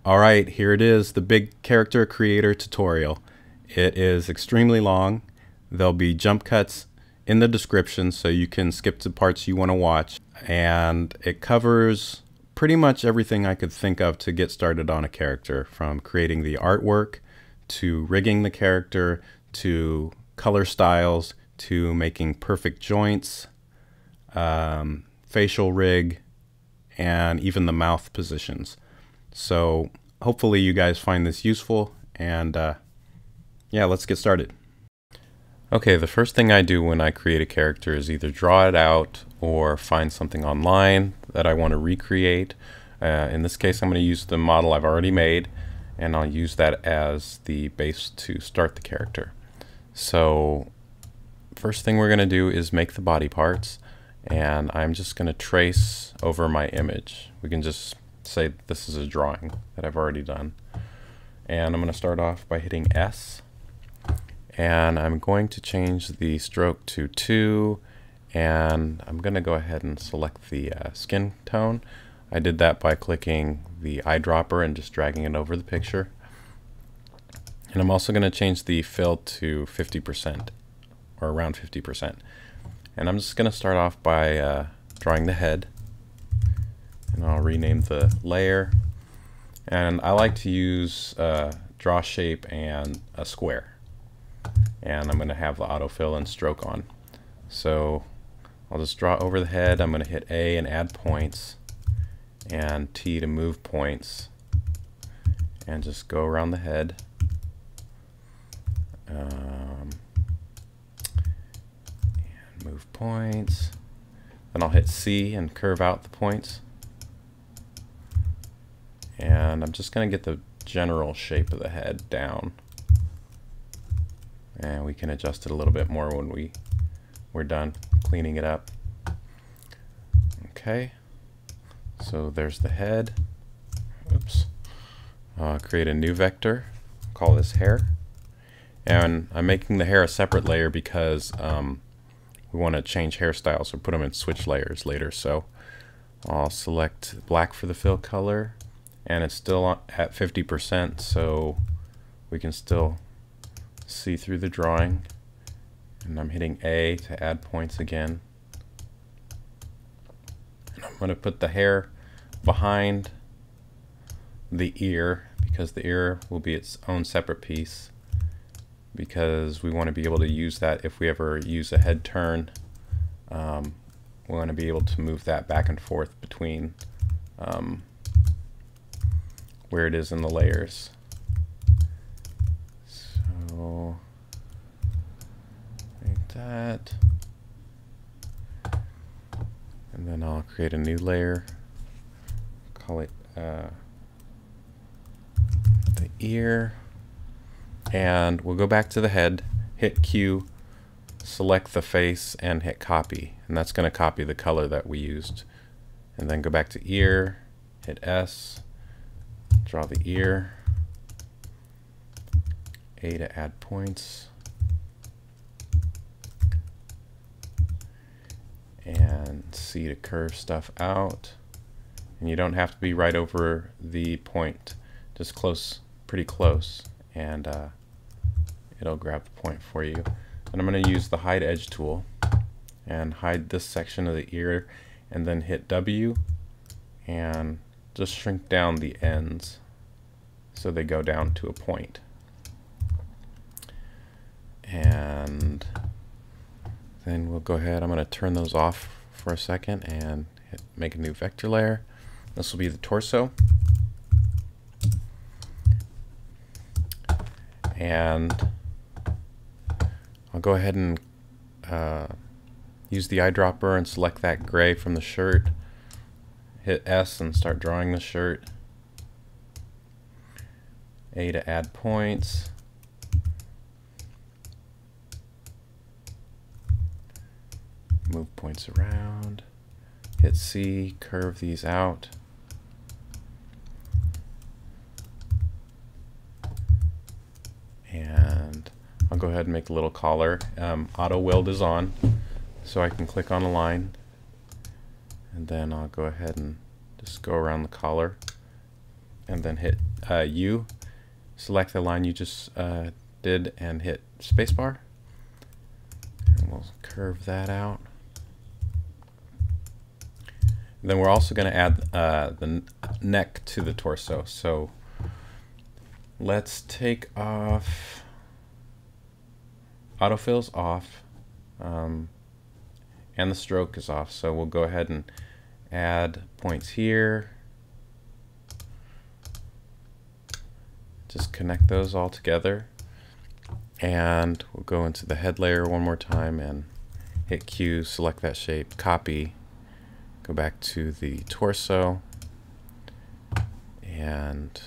Alright, here it is, the big character creator tutorial. It is extremely long. There'll be jump cuts in the description so you can skip to parts you want to watch. And it covers pretty much everything I could think of to get started on a character, from creating the artwork, to rigging the character, to color styles, to making perfect joints, facial rig, and even the mouth positions. So hopefully you guys find this useful, and yeah, let's get started. Okay, the first thing I do when I create a character is either draw it out or find something online that I want to recreate. In this case, I'm going to use the model I've already made, and I'll use that as the base to start the character. So first thing we're going to do is make the body parts, and I'm just going to trace over my image. We can just say this is a drawing that I've already done. And I'm going to start off by hitting S, and I'm going to change the stroke to 2, and I'm going to go ahead and select the skin tone. I did that by clicking the eyedropper and just dragging it over the picture. And I'm also going to change the fill to 50%, or around 50%. And I'm just going to start off by drawing the head, and I'll rename the layer. And I like to use draw shape and a square, and I'm going to have the autofill and stroke on. So I'll just draw over the head. I'm going to hit A and add points, and T to move points, and just go around the head. And move points. Then I'll hit C and curve out the points. And I'm just going to get the general shape of the head down. And we can adjust it a little bit more when we're done cleaning it up. Okay, so there's the head. Oops. Create a new vector, call this hair. And I'm making the hair a separate layer because we want to change hairstyles or put them in switch layers later. So I'll select black for the fill color, and it's still at 50%, so we can still see through the drawing. And I'm hitting A to add points again. And I'm going to put the hair behind the ear, because the ear will be its own separate piece, because we want to be able to use that if we ever use a head turn. We want to be able to move that back and forth between where it is in the layers. So like that, and then I'll create a new layer, call it the ear, and we'll go back to the head, hit Q, select the face, and hit copy, and that's going to copy the color that we used. And then go back to ear, hit S, draw the ear, A to add points, and C to curve stuff out. And you don't have to be right over the point, just close, pretty close, and it'll grab the point for you. And I'm going to use the hide edge tool and hide this section of the ear, and then hit W and just shrink down the ends so they go down to a point. And then we'll go ahead, I'm going to turn those off for a second and make a new vector layer. This will be the torso. And I'll go ahead and use the eyedropper and select that gray from the shirt. Hit S and start drawing the shirt. A to add points. Move points around. Hit C, curve these out. And I'll go ahead and make a little collar. Auto weld is on, so I can click on a line, and then I'll go ahead and just go around the collar and then hit U. Select the line you just did and hit spacebar. And we'll curve that out. Then we're also going to add the neck to the torso. So let's take off autofill's off, and the stroke is off. So we'll go ahead and add points here. Just connect those all together, and we'll go into the head layer one more time and hit Q, select that shape, copy, go back to the torso, and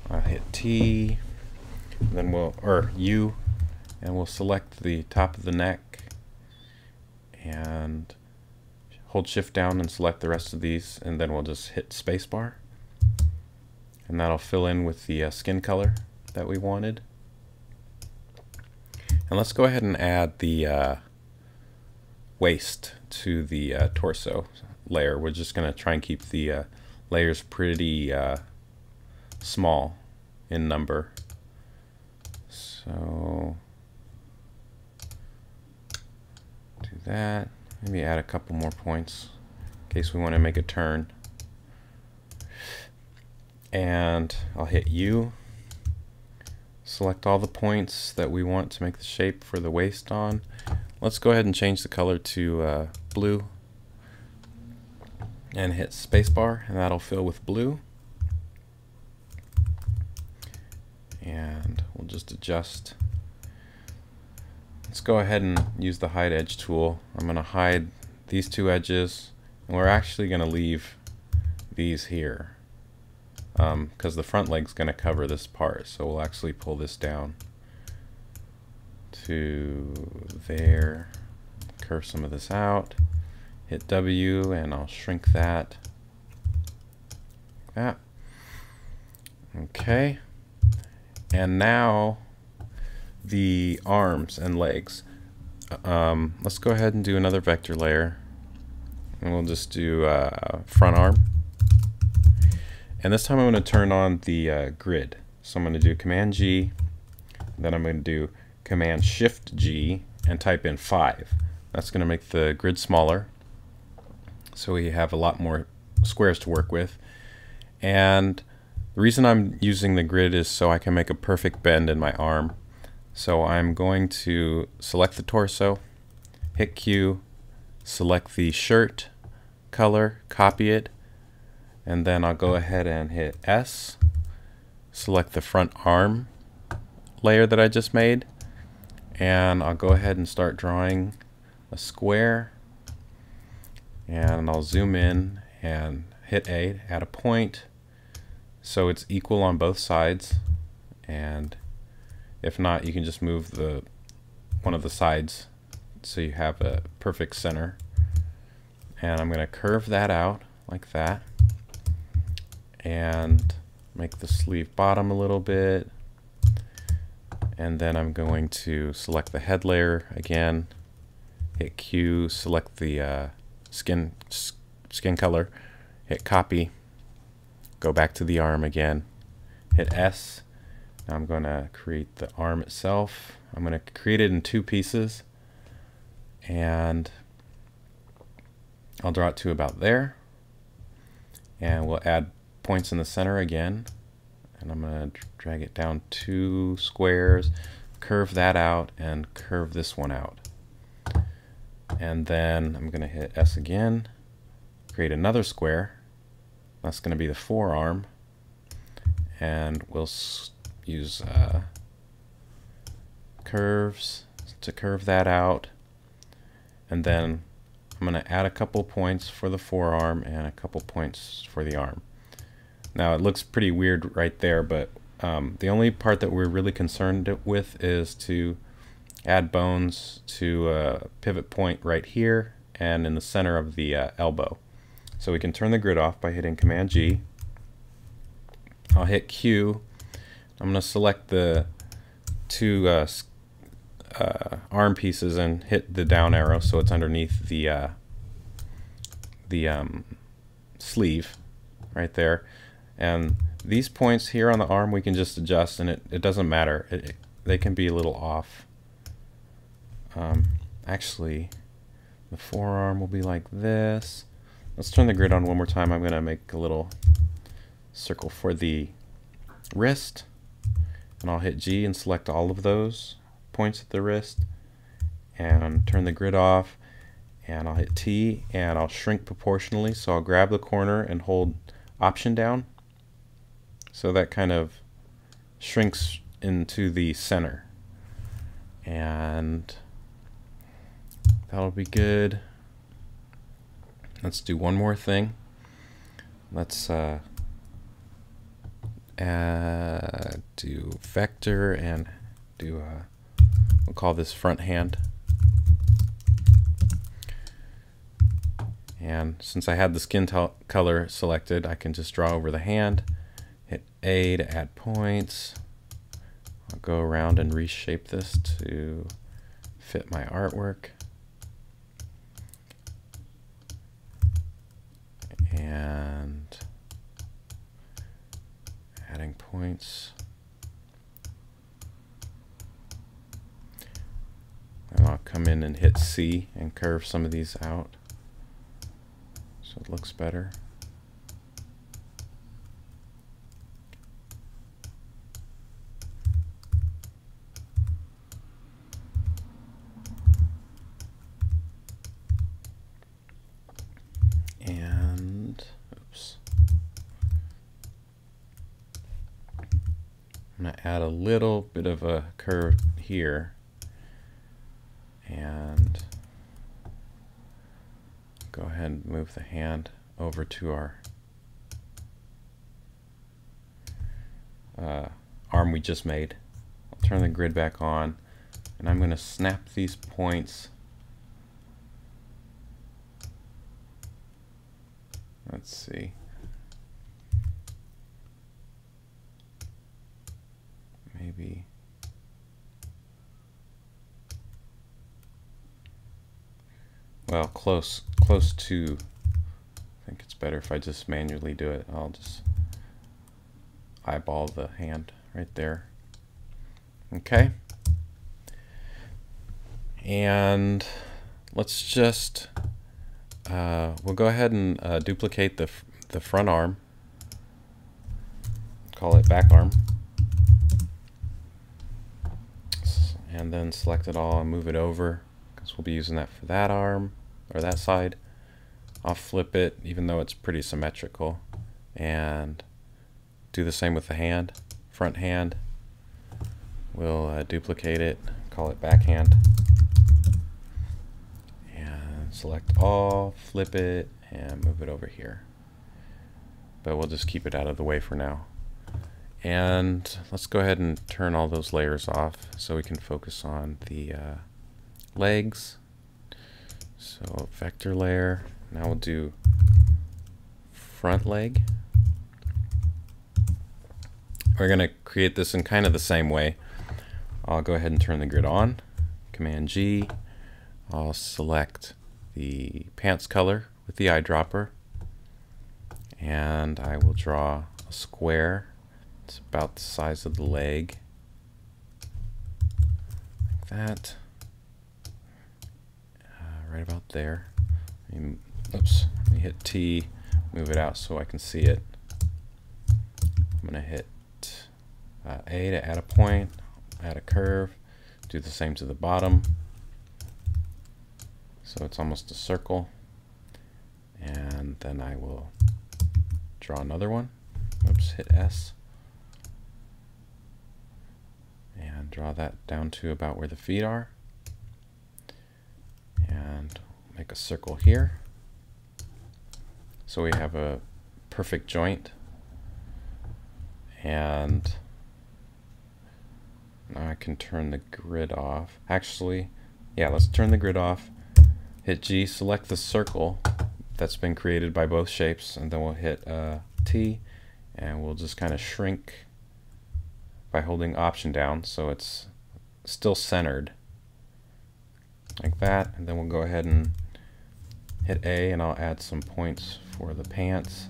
I'll hit T, then or U, and we'll select the top of the neck and hold shift down and select the rest of these, and then we'll just hit spacebar. And that'll fill in with the skin color that we wanted. And let's go ahead and add the waist to the torso layer. We're just going to try and keep the layers pretty small in number. So do that. Maybe add a couple more points in case we want to make a turn. And I'll hit U, select all the points that we want to make the shape for the waist on. Let's go ahead and change the color to blue, and hit spacebar, and that'll fill with blue. And we'll just adjust. Let's go ahead and use the hide edge tool. I'm going to hide these two edges, and we're actually going to leave these here, because the front leg's going to cover this part. So we'll actually pull this down to there, curve some of this out, hit W, and I'll shrink that. Like that. Okay. And now the arms and legs. Let's go ahead and do another vector layer, and we'll just do front arm. And this time I'm going to turn on the grid. So I'm going to do Command G, then I'm going to do Command Shift G and type in 5. That's going to make the grid smaller, so we have a lot more squares to work with. And the reason I'm using the grid is so I can make a perfect bend in my arm. So I'm going to select the torso, hit Q, select the shirt color, copy it, and then I'll go ahead and hit S, select the front arm layer that I just made, and I'll go ahead and start drawing a square, and I'll zoom in and hit A, add a point so it's equal on both sides, and if not, you can just move one of the sides so you have a perfect center. And I'm going to curve that out like that, and make the sleeve bottom a little bit, and then I'm going to select the head layer again, hit Q, select the skin color, hit copy, go back to the arm again, hit S. Now I'm going to create the arm itself. I'm going to create it in 2 pieces, and I'll draw it to about there, and we'll add points in the center again, and I'm going to drag it down 2 squares, curve that out, and curve this one out. And then I'm going to hit S again, create another square. That's going to be the forearm, and we'll use curves to curve that out, and then I'm going to add a couple points for the forearm and a couple points for the arm. Now it looks pretty weird right there, but the only part that we're really concerned with is to add bones to a pivot point right here and in the center of the elbow. So we can turn the grid off by hitting Command G. I'll hit Q. I'm going to select the 2 arm pieces and hit the down arrow so it's underneath the sleeve. right there. And these points here on the arm we can just adjust, and it doesn't matter. They can be a little off. Actually, the forearm will be like this. Let's turn the grid on one more time. I'm going to make a little circle for the wrist, and I'll hit G and select all of those points at the wrist and turn the grid off, and I'll hit T and I'll shrink proportionally. So I'll grab the corner and hold Option down, so that kind of shrinks into the center, and that'll be good. Let's do one more thing. Let's do vector and do we'll call this front hand. And since I had the skin color selected, I can just draw over the hand, hit A to add points. I'll go around and reshape this to fit my artwork. And adding points. And I'll come in and hit C and curve some of these out so it looks better. And oops. I'm going to add a little bit of a curve here and go ahead and move the hand over to our arm we just made. I'll turn the grid back on, and I'm going to snap these points. Let's see. Maybe. Well, close to. I think it's better if I just manually do it. I'll just eyeball the hand right there. Okay. And let's just we'll go ahead and duplicate the front arm. Call it back arm. And then select it all and move it over, because we'll be using that for that arm or that side. I'll flip it even though it's pretty symmetrical, and do the same with the hand. Front hand, we'll duplicate it, call it back hand, and select all, flip it, and move it over here. But we'll just keep it out of the way for now. And let's go ahead and turn all those layers off so we can focus on the legs. So vector layer. Now we'll do front leg. We're going to create this in kind of the same way. I'll go ahead and turn the grid on. Command G. I'll select the pants color with the eyedropper, and I will draw a square. It's about the size of the leg, like that, right about there. Oops, let me hit T, move it out so I can see it. I'm going to hit A to add a point, add a curve, do the same to the bottom, so it's almost a circle, and then I will draw another one. Oops, hit S. And draw that down to about where the feet are, and make a circle here so we have a perfect joint. And now I can turn the grid off. Actually, yeah, let's turn the grid off, hit G, select the circle that's been created by both shapes, and then we'll hit T, and we'll just kind of shrink by holding Option down so it's still centered, like that. And then we'll go ahead and hit A, and I'll add some points for the pants.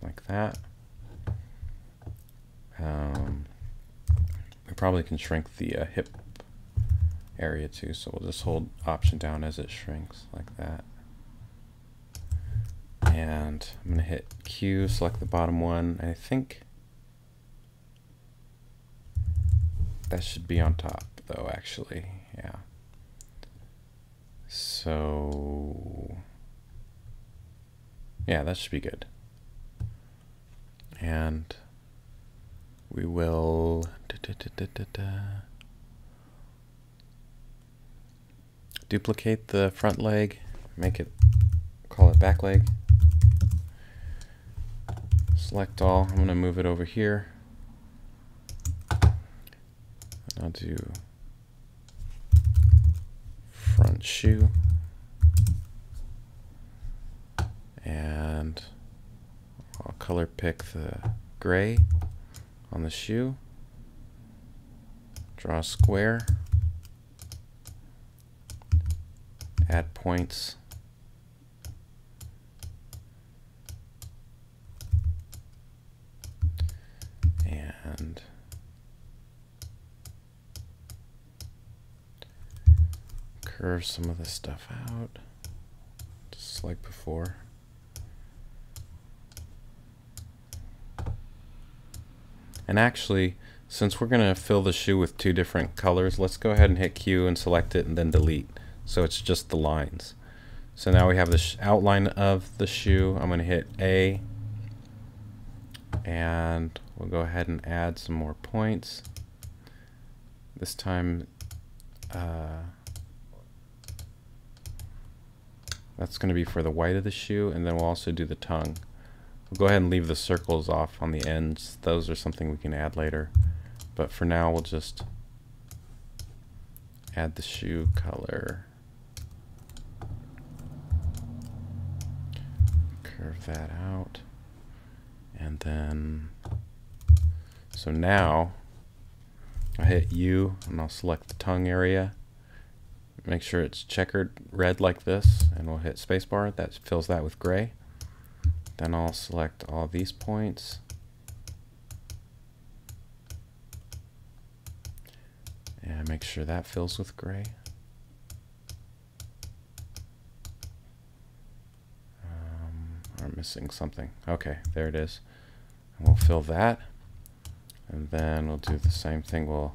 like that. We probably can shrink the hip area too, so we'll just hold Option down as it shrinks like that. And I'm going to hit Q, select the bottom one. I think that should be on top though, actually. Yeah. So yeah, that should be good. And we will duplicate the front leg, call it back leg. Select all. I'm going to move it over here. I'll do front shoe. And I'll color pick the gray on the shoe. Draw a square. Add points. And curve some of this stuff out, just like before. And actually, since we're going to fill the shoe with two different colors, let's go ahead and hit Q and select it and then delete. So it's just the lines. So now we have the outline of the shoe. I'm going to hit A, and we'll go ahead and add some more points. This time, that's going to be for the white of the shoe, and then we'll also do the tongue. We'll go ahead and leave the circles off on the ends. Those are something we can add later. But for now, we'll just add the shoe color. Curve that out. And then, so now, I hit U and I'll select the tongue area. Make sure it's checkered red like this, and we'll hit spacebar. That fills that with gray. Then I'll select all these points. And make sure that fills with gray. I'm missing something. Okay, there it is. And we'll fill that. And then we'll do the same thing. We'll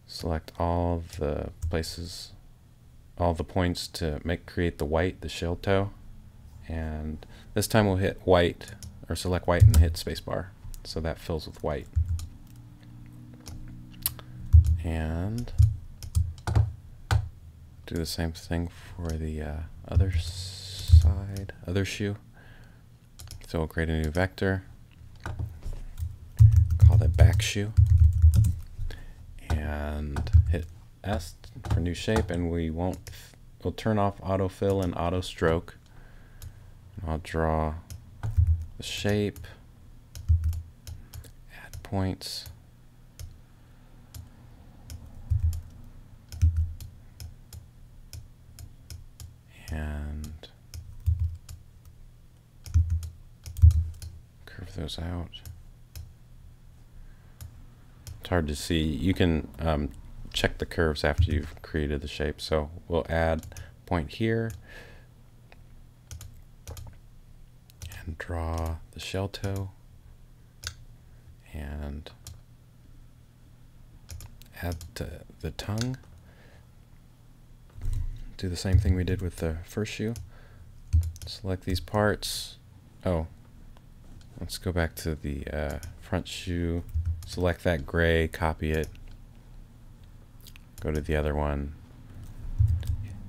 select all the places, all the points to create the white, the shell toe. And this time we'll hit white, or select white and hit spacebar. So that fills with white. And do the same thing for the other side, other shoe. So we'll create a new vector, call that back shoe, and hit S for new shape, and we'll turn off autofill and auto stroke. I'll draw the shape, add points, and curve those out. It's hard to see. You can check the curves after you've created the shape. So we'll add a point here and draw the shell toe and add the tongue. Do the same thing we did with the first shoe. Select these parts. Oh, let's go back to the front shoe. Select that gray, copy it. Go to the other one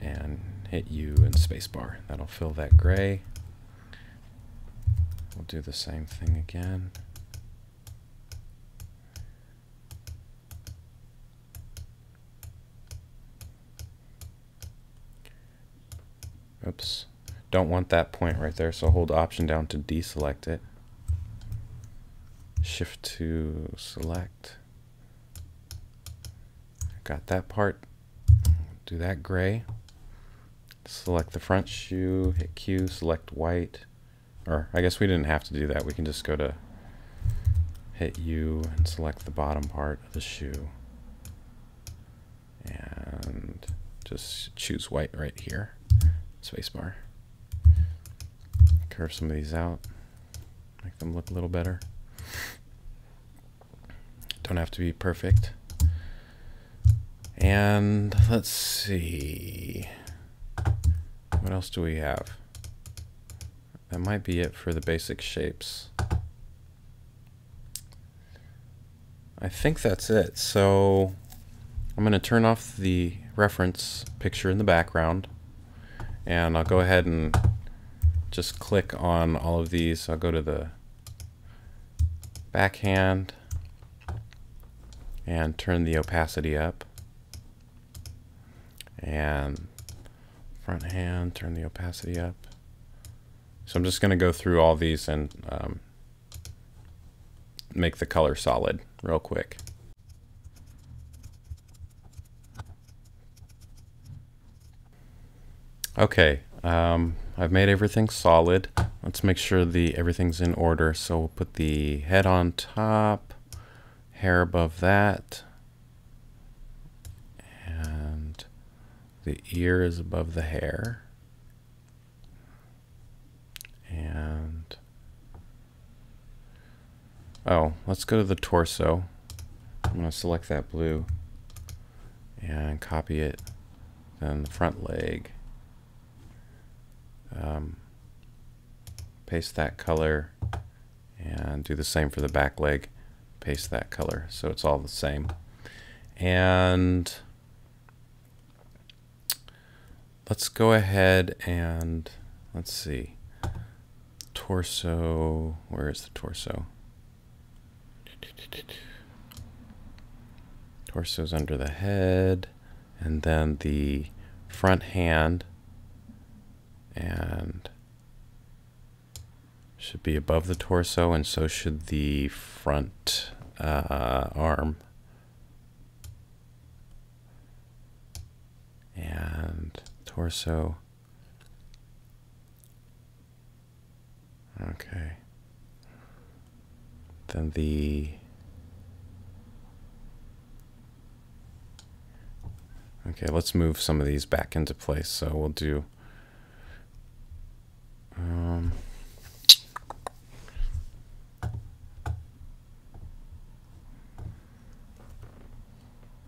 and hit U and spacebar. That'll fill that gray. We'll do the same thing again. Oops. Don't want that point right there, so hold Option down to deselect it. Shift to select. Got that part. Do that gray. Select the front shoe, hit Q, select white, Or I guess we didn't have to do that. We can just go to hit U and select the bottom part of the shoe. And just choose white right here. Spacebar. Curve some of these out. Make them look a little better. Don't have to be perfect. And let's see. What else do we have? That might be it for the basic shapes. I think that's it. So I'm going to turn off the reference picture in the background, and I'll go ahead and just click on all of these. I'll go to the backhand and turn the opacity up, and front hand, turn the opacity up. So I'm just going to go through all these and make the color solid real quick. Okay, I've made everything solid. Let's make sure everything's in order. So we'll put the head on top, hair above that, and the ear is above the hair. And oh, let's go to the torso. I'm going to select that blue and copy it. Then the front leg. Paste that color and do the same for the back leg. Paste that color so it's all the same. And let's go ahead and let's see. Torso, where is the torso? Torso's under the head, and then the front hand and should be above the torso, and so should the front arm. And torso. Okay. Then okay, let's move some of these back into place. So we'll do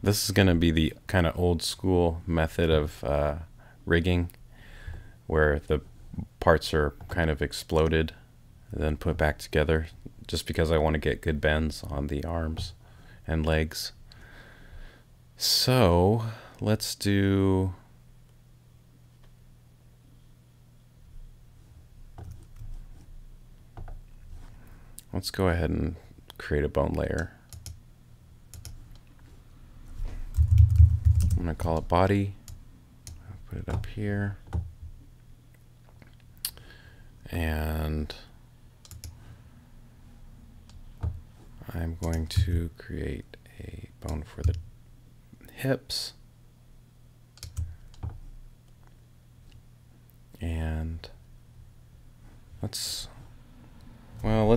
this is going to be the kind of old school method of rigging, where the parts are kind of exploded and then put back together, just because I want to get good bends on the arms and legs. So let's do let's go ahead and create a bone layer. I'm going to call it body. I'll put it up here. And I'm going to create a bone for the hips. And let's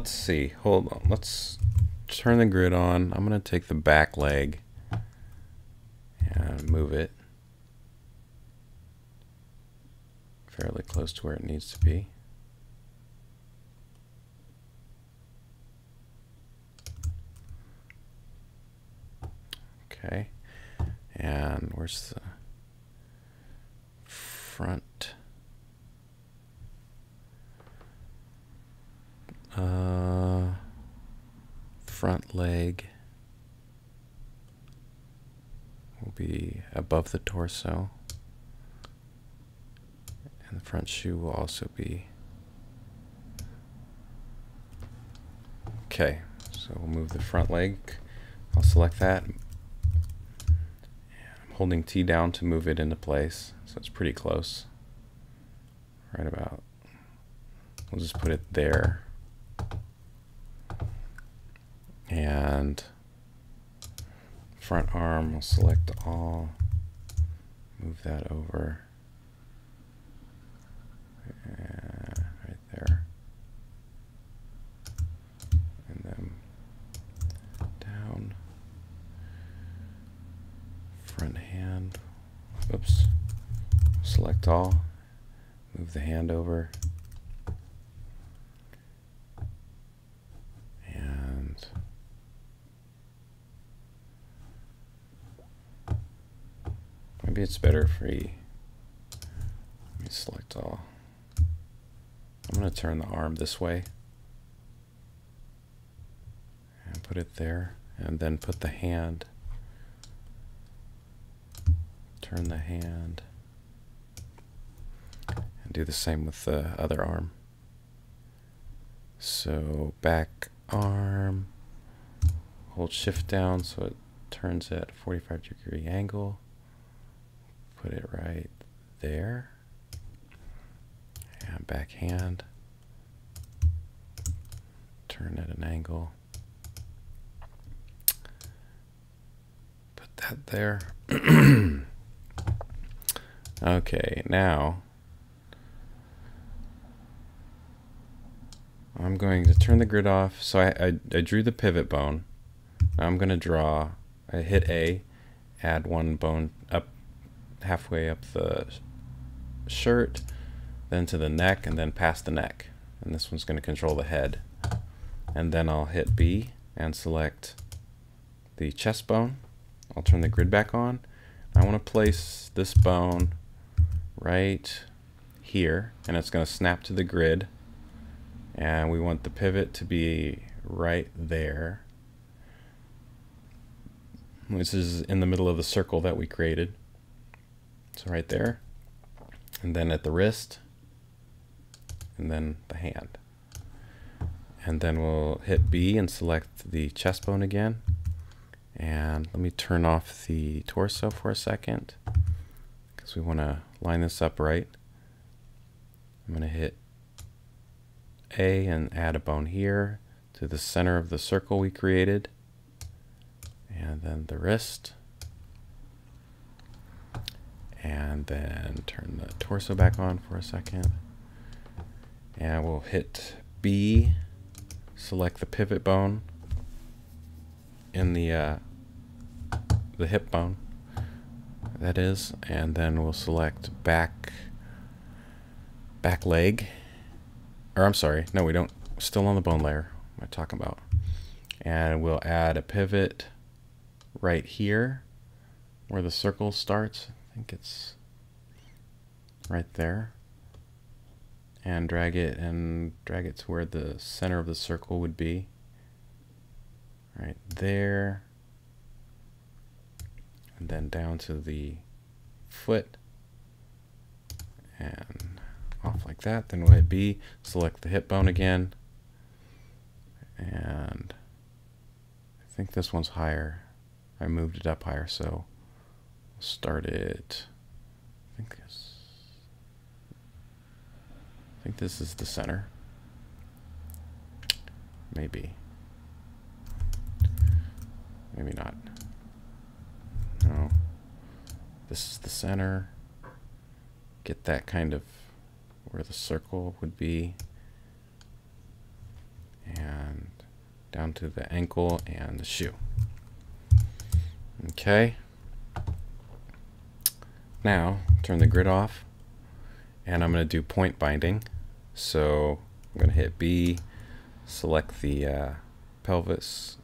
see. Hold on. Let's turn the grid on. I'm going to take the back leg and move it fairly close to where it needs to be. Okay, and where's the front? Front leg will be above the torso, and the front shoe will also be. Okay, so we'll move the front leg. I'll select that. I'm holding T down to move it into place, so it's pretty close. Right about. We'll just put it there. And front arm, we'll select all, move that over, right there. oops, select all, move the hand over, and maybe it's better if we select all. I'm going to turn the arm this way and put it there, and then put the hand, turn the hand, and do the same with the other arm. So back arm, hold shift down so it turns at a 45-degree angle, put it right there, and back hand, turn at an angle, put that there. Okay, now I'm going to turn the grid off. So I drew the pivot bone. Now I'm going to draw, I hit A, add one bone up halfway up the shirt, then to the neck, and then past the neck. And this one's going to control the head. And then I'll hit B and select the chest bone. I'll turn the grid back on. I want to place this bone right here, and it's going to snap to the grid. And we want the pivot to be right there, which is in the middle of the circle that we created. So right there, and then at the wrist, and then the hand. And then we'll hit B and select the chest bone again. And let me turn off the torso for a second, because we want to line this up right. I'm going to hit A and add a bone here to the center of the circle we created. And then the wrist. And then turn the torso back on for a second. And we'll hit B, select the pivot bone in the hip bone, that is, and then we'll select back leg, or I'm sorry, no, we don't, still on the bone layer, what am I talking about? And we'll add a pivot right here where the circle starts. I think it's right there, and drag it to where the center of the circle would be, right there, and then down to the foot and off like that. Then we'll hit B, select the hip bone again, and I think this one's higher. I moved it up higher, so we'll start it. I think this is the center. Maybe not. No, this is the center. Get that kind of where the circle would be, and down to the ankle and the shoe. Okay, now turn the grid off, and I'm going to do point binding. So I'm going to hit B, select the pelvis,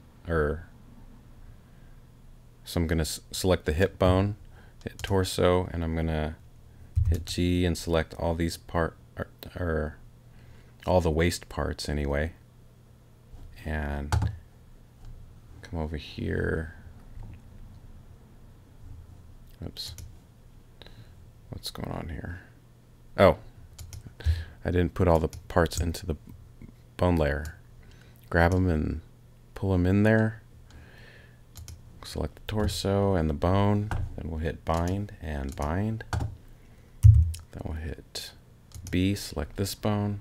so I'm going to select the hip bone, hit torso, and I'm going to hit G and select all these or all the waist parts anyway, and come over here. Oops, what's going on here? Oh, I didn't put all the parts into the bone layer. Grab them and pull them in there. Select the torso and the bone, then we'll hit bind and bind. Then we'll hit B, select this bone,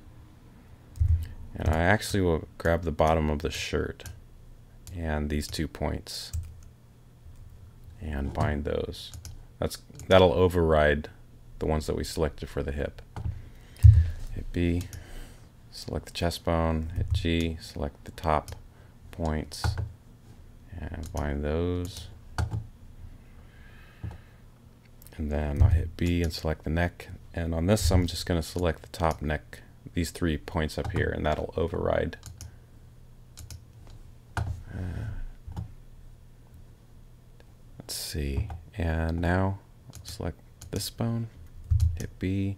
and I actually will grab the bottom of the shirt and these 2 points and bind those. That'll override the ones that we selected for the hip. Hit B, select the chest bone, hit G, select the top points, and bind those. And then I'll hit B and select the neck. And on this, I'm just going to select the top neck, these 3 points up here, and that'll override. Let's see. And now select this bone, hit B,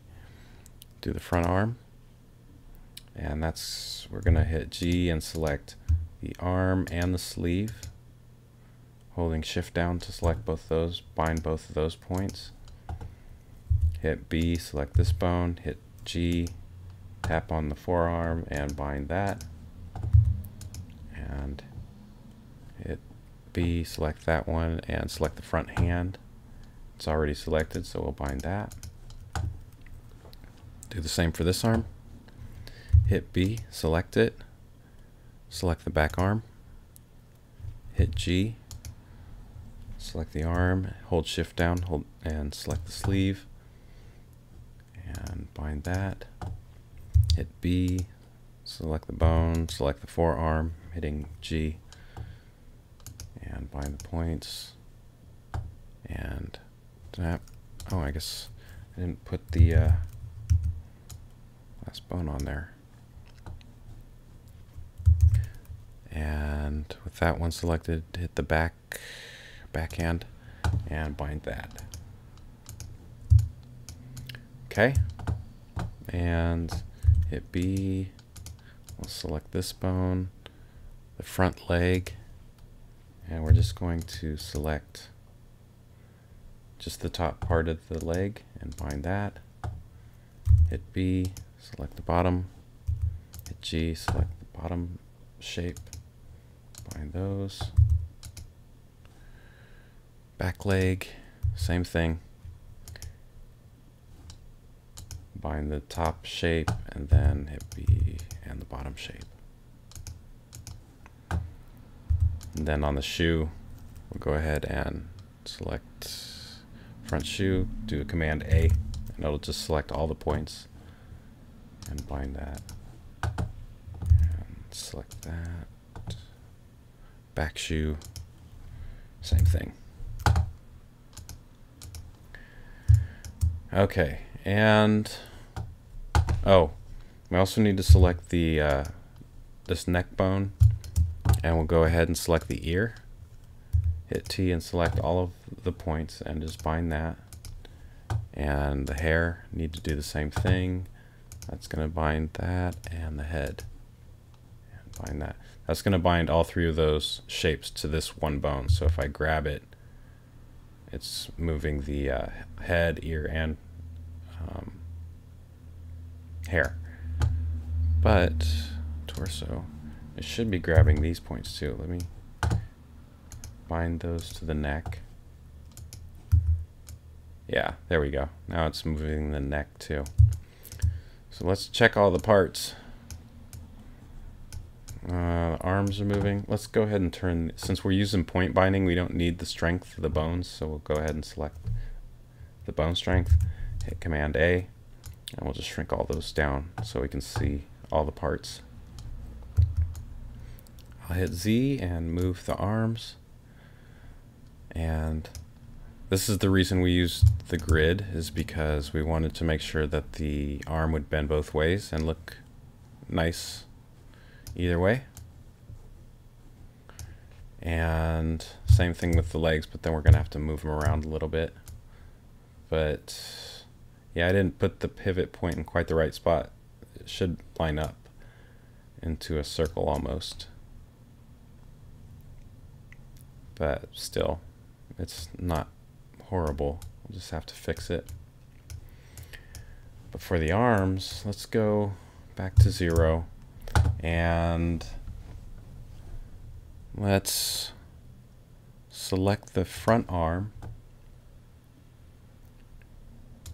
do the front arm. And we're going to hit G and select the arm and the sleeve. Holding shift down to select both those, bind both of those points. Hit B, select this bone, hit G, tap on the forearm and bind that. And hit B, select that one and select the front hand. It's already selected, so we'll bind that. Do the same for this arm. Hit B, select it, select the back arm, hit G, select the arm, hold shift down, hold and select the sleeve and bind that. Hit B, select the bone, select the forearm, hitting G and bind the points and tap. Oh, I guess I didn't put the last bone on there. And with that one selected, hit the backhand and bind that. Okay, and hit B. We'll select this bone, the front leg, and we're just going to select just the top part of the leg and bind that. Hit B, select the bottom, hit G, select the bottom shape, bind those. Back leg, same thing. Bind the top shape and then hit B and the bottom shape. And then on the shoe, we'll go ahead and select front shoe, do a Command A, and it'll just select all the points and bind that. And select that. Back shoe, same thing. Okay, and oh, we also need to select the this neck bone, and we'll go ahead and select the ear. Hit T and select all of the points and just bind that. And the hair, need to do the same thing. That's going to bind that, and the head, and bind that. That's going to bind all 3 of those shapes to this one bone. So if I grab it, it's moving the head, ear, and hair. But torso, it should be grabbing these points too. Let me bind those to the neck. Yeah, there we go. Now it's moving the neck too. So let's check all the parts. The arms are moving. Let's go ahead and turn, since we're using point binding, we don't need the strength of the bones, so we'll go ahead and select the bone strength, hit Command A, and we'll just shrink all those down so we can see all the parts. I'll hit Z and move the arms, and this is the reason we used the grid, is because we wanted to make sure that the arm would bend both ways and look nice either way. And same thing with the legs, but then we're gonna have to move them around a little bit. But yeah, I didn't put the pivot point in quite the right spot. It should line up into a circle almost. But still, it's not horrible. We'll just have to fix it. But for the arms, let's go back to 0 and let's select the front arm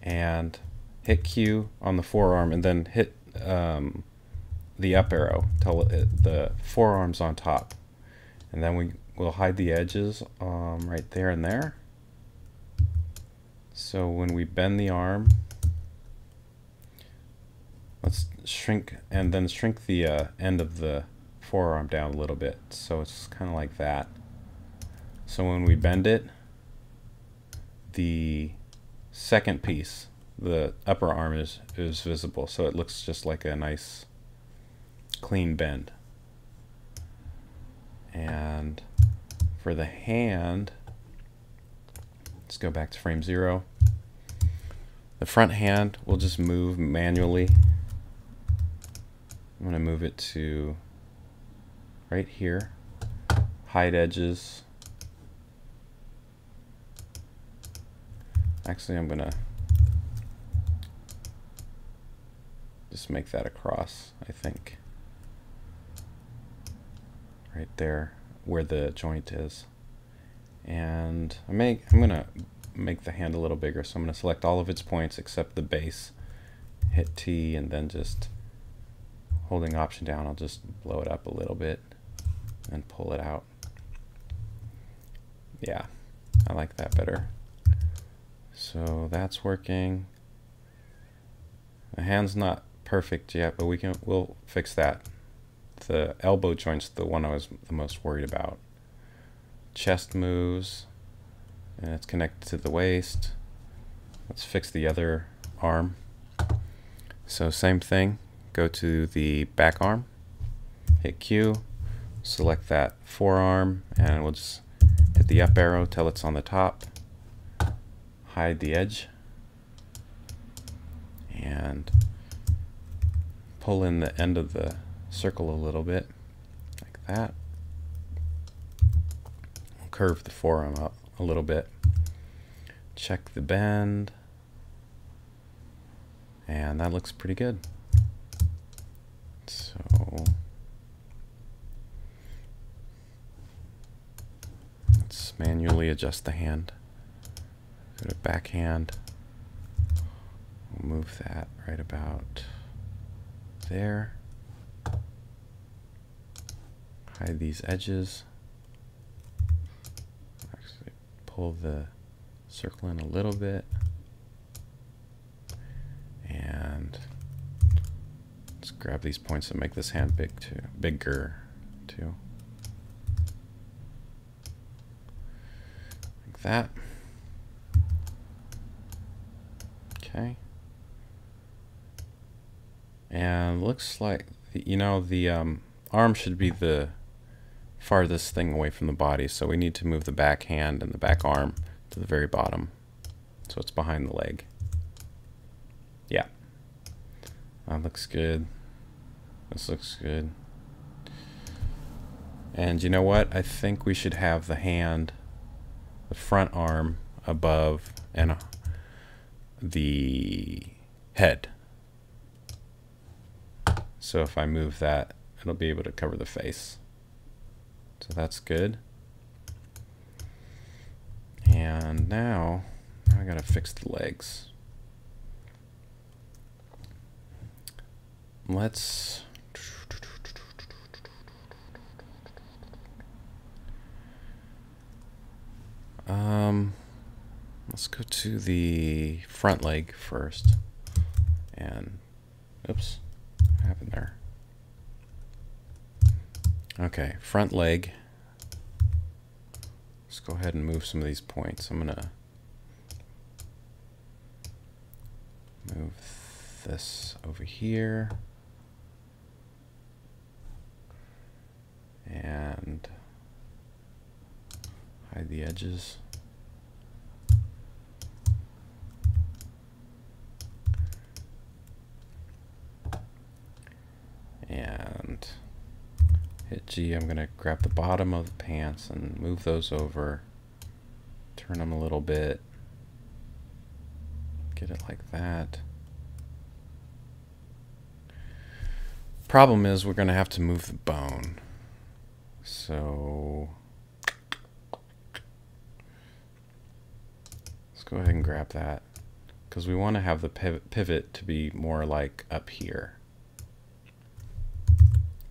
and hit Q on the forearm and then hit the up arrow till the forearm's on top, and then we'll hide the edges right there and there. So when we bend the arm, let's shrink and then shrink the end of the forearm down a little bit, so it's kind of like that. So when we bend it, the second piece, the upper arm is visible, so it looks just like a nice clean bend. And for the hand, let's go back to frame 0. The front hand we'll just move manually. I'm going to move it to right here, hide edges. Actually, I'm going to just make that across, I think. Right there where the joint is. And I'm going to make the hand a little bigger, so I'm going to select all of its points except the base, hit T, and then just holding Option down, I'll just blow it up a little bit and pull it out. Yeah, I like that better. So that's working. The hand's not perfect yet, but we'll fix that. The elbow joint's the one I was the most worried about. Chest moves, and it's connected to the waist. Let's fix the other arm. So same thing, go to the back arm, hit Q, select that forearm, and we'll just hit the up arrow till it's on the top, hide the edge, and pull in the end of the circle a little bit, like that. Curve the forearm up a little bit. Check the bend, and that looks pretty good. So let's manually adjust the hand. Go to backhand. We'll move that right about there. Hide these edges. Actually, pull the circle in a little bit. And let's grab these points and make this hand bigger too. Like that. Okay. And looks like, you know, the arm should be the farthest thing away from the body, so we need to move the back hand and the back arm to the very bottom, so it's behind the leg. Yeah, that looks good. This looks good. And you know what? I think we should have the hand, the front arm above and the head. So if I move that, it'll be able to cover the face. So that's good. And now I gotta fix the legs. Let's go to the front leg first. And oops, what happened there? Okay, front leg. Let's go ahead and move some of these points. I'm gonna move this over here and hide the edges. And hit G. I'm going to grab the bottom of the pants and move those over, turn them a little bit, get it like that. Problem is we're going to have to move the bone. So let's go ahead and grab that, because we want to have the pivot to be more like up here.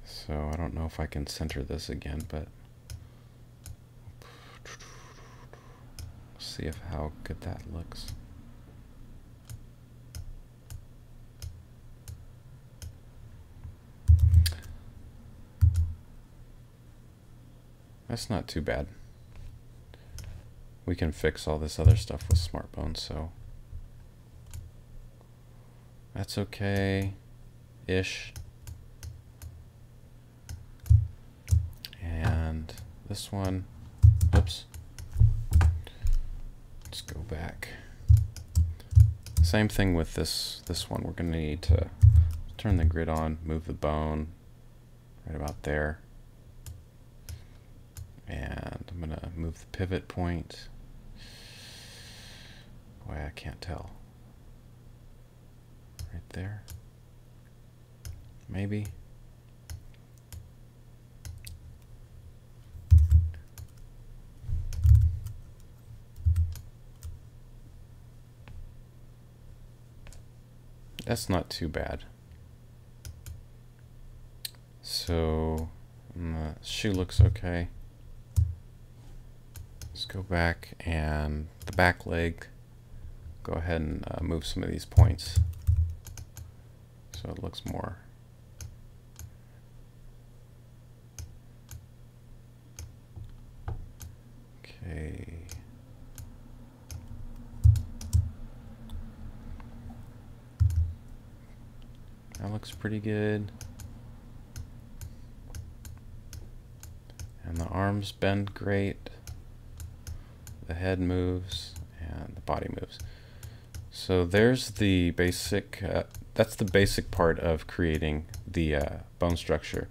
So I don't know if I can center this again, but see how good that looks. That's not too bad. We can fix all this other stuff with SmartBone, so That's okay-ish. And this one, oops. Let's go back. Same thing with this one. We're going to need to turn the grid on, move the bone right about there. And I'm going to move the pivot point. Boy, I can't tell. Right there. Maybe. That's not too bad. So the shoe looks okay. Let's go back, and the back leg, go ahead and move some of these points so it looks more. Okay. That looks pretty good. And the arms bend great. The head moves and the body moves. So there's the basic, that's the basic part of creating the bone structure.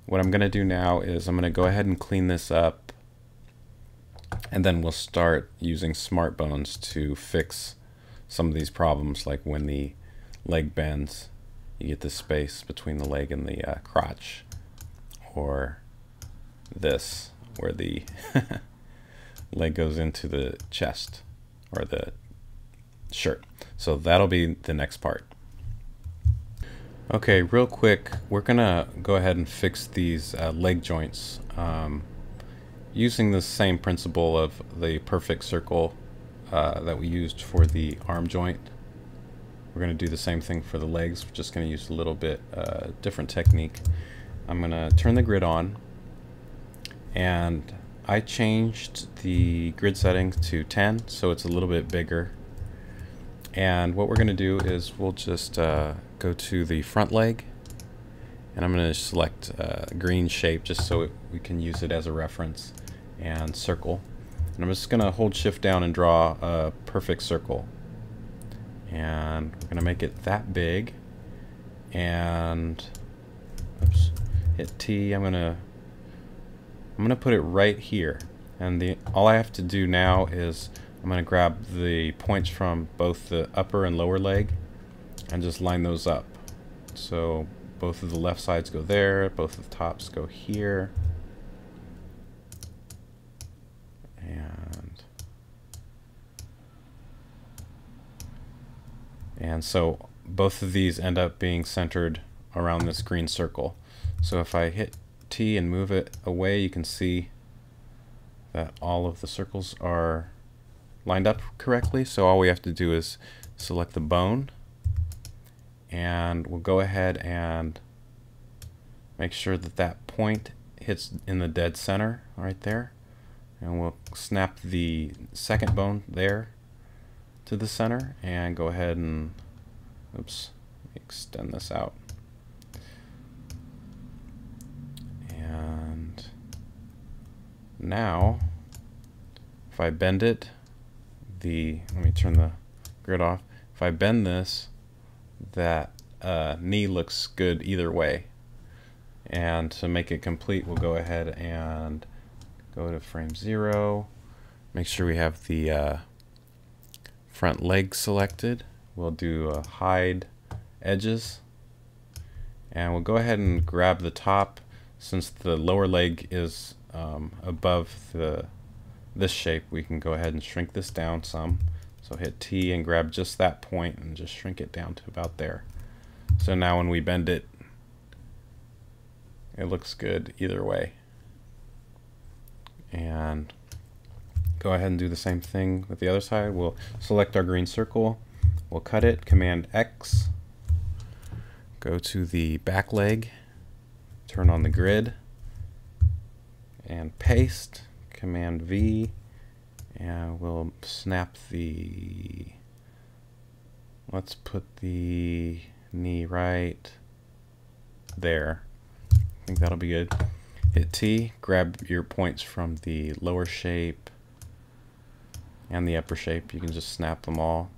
What I'm going to do now is I'm going to go ahead and clean this up, and then we'll start using SmartBones to fix some of these problems, like when the leg bends, you get this space between the leg and the crotch, or this, where the leg goes into the chest or the shirt. So that'll be the next part. Okay, real quick, we're gonna go ahead and fix these leg joints using the same principle of the perfect circle that we used for the arm joint. We're going to do the same thing for the legs. We're just going to use a little bit different technique. I'm going to turn the grid on, and I changed the grid settings to 10, so it's a little bit bigger. And what we're going to do is we'll just go to the front leg, and I'm going to select a green shape just so we can use it as a reference, and circle. And I'm just going to hold shift down and draw a perfect circle. And we're going to make it that big, and oops, hit T. I'm going to put it right here, and all I have to do now is I'm going to grab the points from both the upper and lower leg and just line those up. So both of the left sides go there, both of the tops go here, and so both of these end up being centered around this green circle. So if I hit T and move it away, you can see that all of the circles are lined up correctly. So all we have to do is select the bone, and we'll go ahead and make sure that that point hits in the dead center right there, and we'll snap the second bone there to the center, and go ahead and oops, extend this out. And now if I bend it, let me turn the grid off. If I bend this, that knee looks good either way. And to make it complete, we'll go ahead and go to frame 0. Make sure we have the front leg selected. We'll do hide edges, and we'll go ahead and grab the top. Since the lower leg is above this shape, we can go ahead and shrink this down some. So hit T and grab just that point and just shrink it down to about there. So now when we bend it, it looks good either way. And go ahead and do the same thing with the other side. We'll select our green circle, we'll cut it, Command X, go to the back leg, turn on the grid, and paste, Command V, and we'll snap the let's put the knee right there. I think that'll be good. Hit T, grab your points from the lower shape and the upper shape. You can just snap them all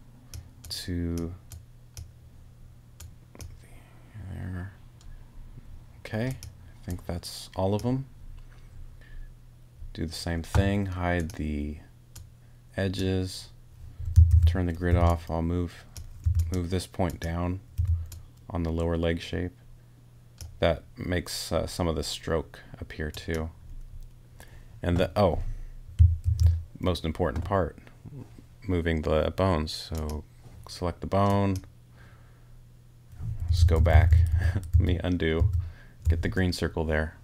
to there. Okay, I think that's all of them. Do the same thing, hide the edges, turn the grid off. I'll move this point down on the lower leg shape. That makes some of the stroke appear too. And the most important part, moving the bones. So select the bone, let's go back, let me undo, get the green circle there,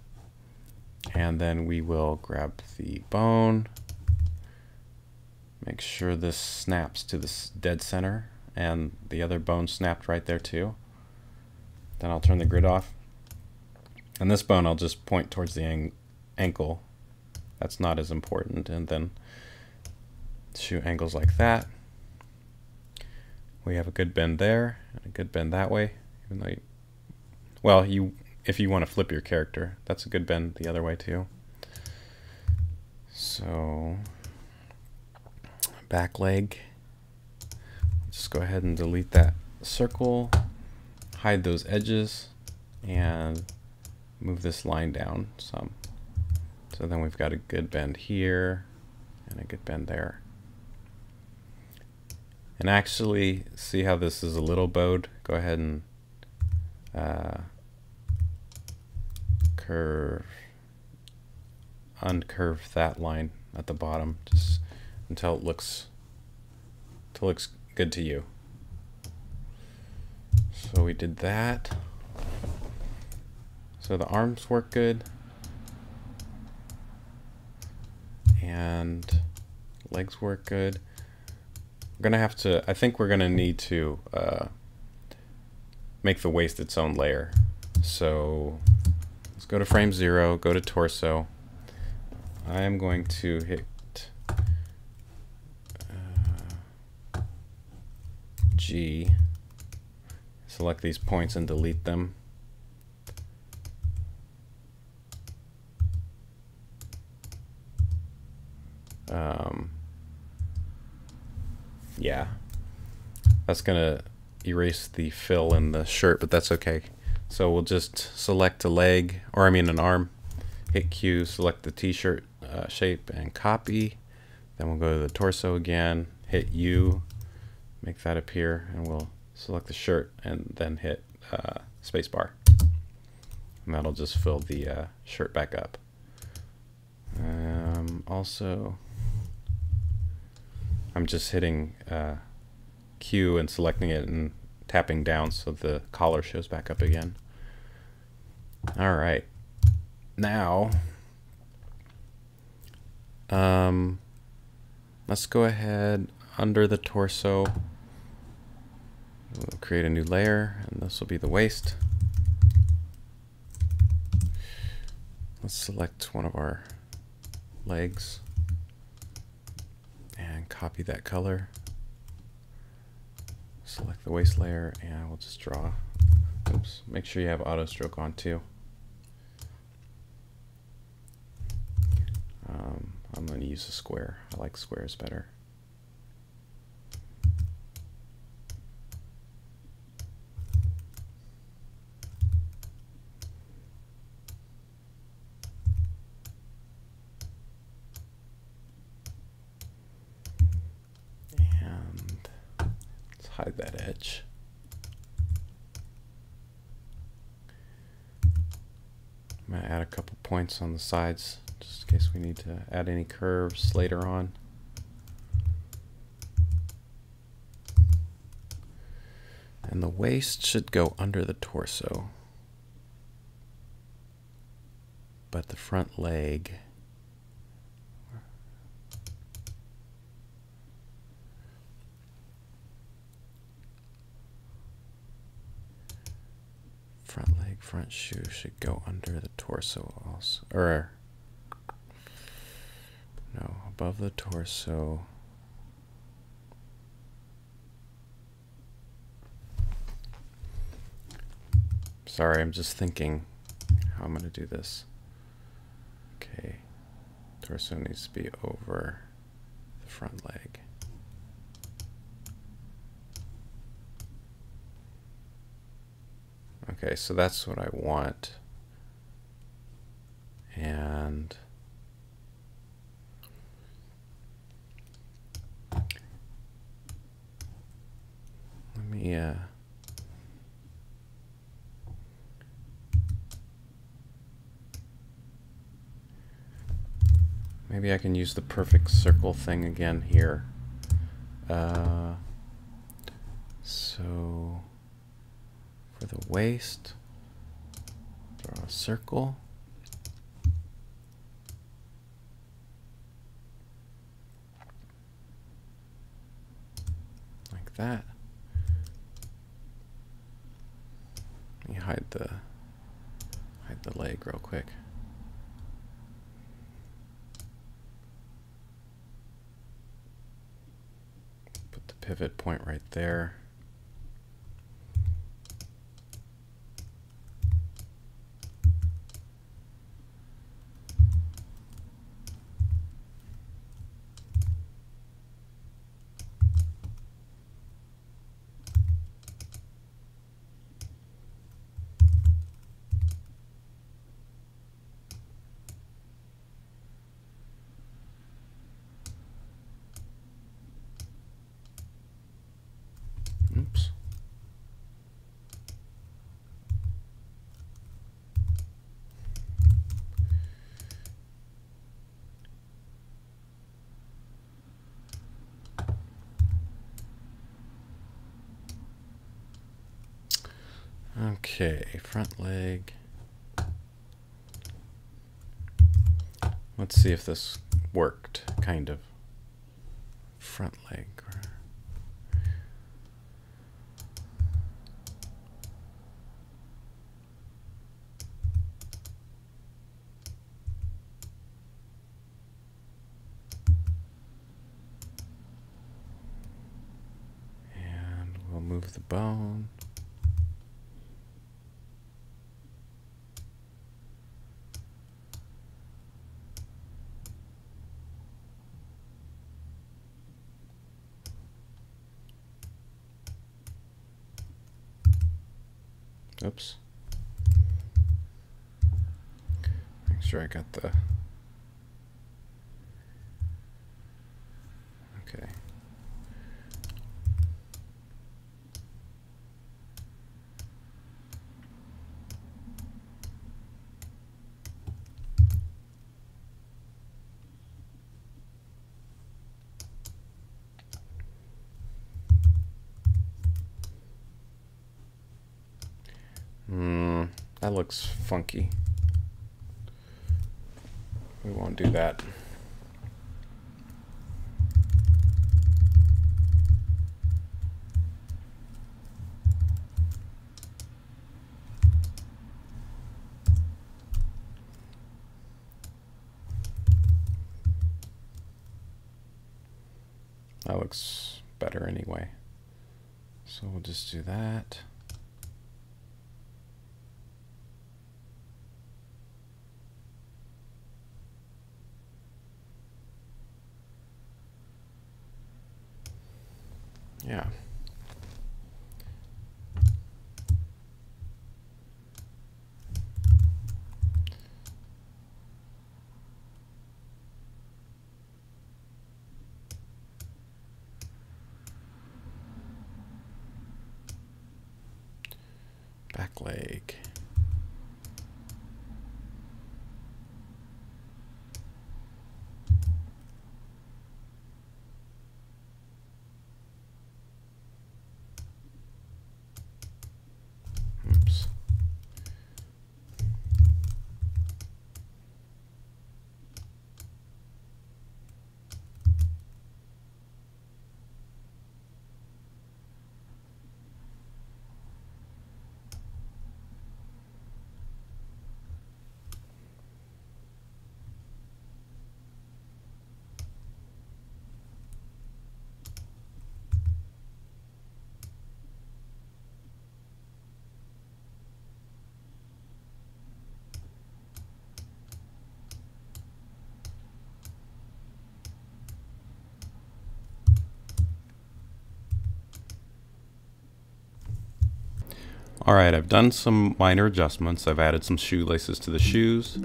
and then we will grab the bone, make sure this snaps to the dead center, and the other bone snapped right there too. Then I'll turn the grid off, and this bone I'll just point towards the ankle. That's not as important, and then shoot angles like that. We have a good bend there and a good bend that way. Even though if you want to flip your character, that's a good bend the other way too. So back leg, just go ahead and delete that circle, hide those edges, and move this line down some. So then we've got a good bend here and a good bend there. And actually, see how this is a little bowed? Go ahead and uncurve that line at the bottom, just until it looks good to you. So we did that. So the arms work good, and legs work good. We're gonna have to, I think we're gonna need to make the waist its own layer. So let's go to frame 0, go to torso. I am going to hit G, select these points and delete them. Yeah, that's gonna erase the fill in the shirt, but that's okay. So we'll just select a leg, or I mean an arm, hit Q, select the t-shirt shape and copy. Then we'll go to the torso again, hit U, make that appear, and we'll select the shirt and then hit spacebar. And that'll just fill the shirt back up. Also, I'm just hitting Q and selecting it and tapping down so the collar shows back up again. All right, now let's go ahead under the torso. We'll create a new layer, and this will be the waist. Let's select one of our legs and copy that color. Select the waist layer, and we'll just draw. Oops, make sure you have auto stroke on too. I'm going to use a square. I like squares better. And let's hide that edge. I'm going to add a couple points on the sides, just in case we need to add any curves later on. And the waist should go under the torso, but the front leg front shoe should go under the torso also, or no, above the torso. Sorry, I'm just thinking how I'm going to do this. Okay, torso needs to be over the front leg. Okay, so that's what I want. And let me maybe I can use the perfect circle thing again here. So for the waist, draw a circle. Like that. Let me hide the leg real quick. Put the pivot point right there. Oops. Okay, front leg. Let's see if this worked, kind of. Front leg. And we'll move the bone. Oops. Make sure I got the... Okay. That looks funky. We won't do that. That looks better anyway. So we'll just do that. Yeah. Back leg. Oops. Alright, I've done some minor adjustments. I've added some shoelaces to the shoes,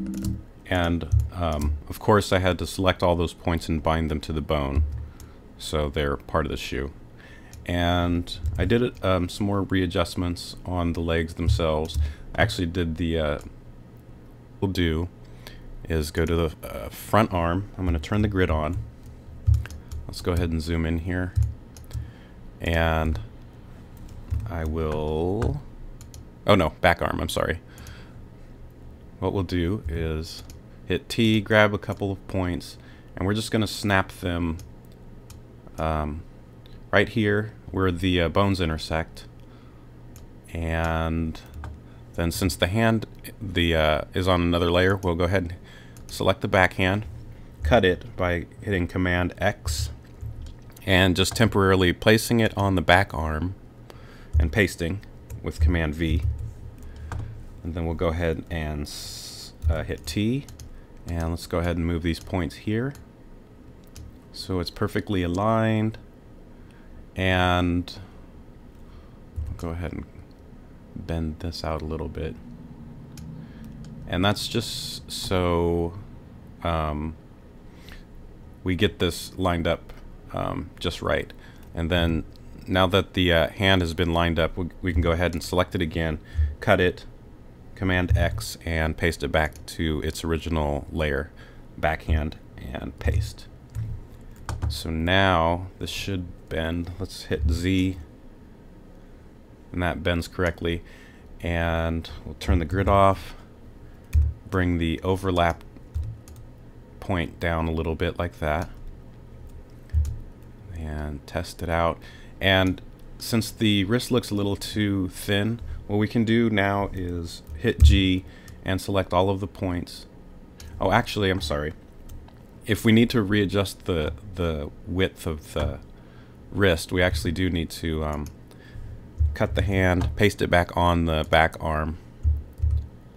and of course I had to select all those points and bind them to the bone so they're part of the shoe. And I did some more readjustments on the legs themselves. I actually did the what we'll do is go to the front arm. I'm going to turn the grid on. Let's go ahead and zoom in here, and I will, oh no, back arm, I'm sorry. What we'll do is hit T, grab a couple of points, and we're just going to snap them right here where the bones intersect. And then since the hand is on another layer, we'll go ahead and select the backhand, cut it by hitting Command X, and just temporarily placing it on the back arm and pasting with Command V. And then we'll go ahead and hit T, and let's go ahead and move these points here so it's perfectly aligned. And I'll go ahead and bend this out a little bit, and that's just so we get this lined up just right. And then now that the hand has been lined up, we can go ahead and select it again, cut it, Command X, and paste it back to its original layer, backhand, and paste. So now this should bend. Let's hit Z, and that bends correctly. And we'll turn the grid off, bring the overlap point down a little bit like that, and test it out. And since the wrist looks a little too thin, what we can do now is hit G and select all of the points. Oh, actually, I'm sorry. If we need to readjust the width of the wrist, we actually do need to cut the hand, paste it back on the back arm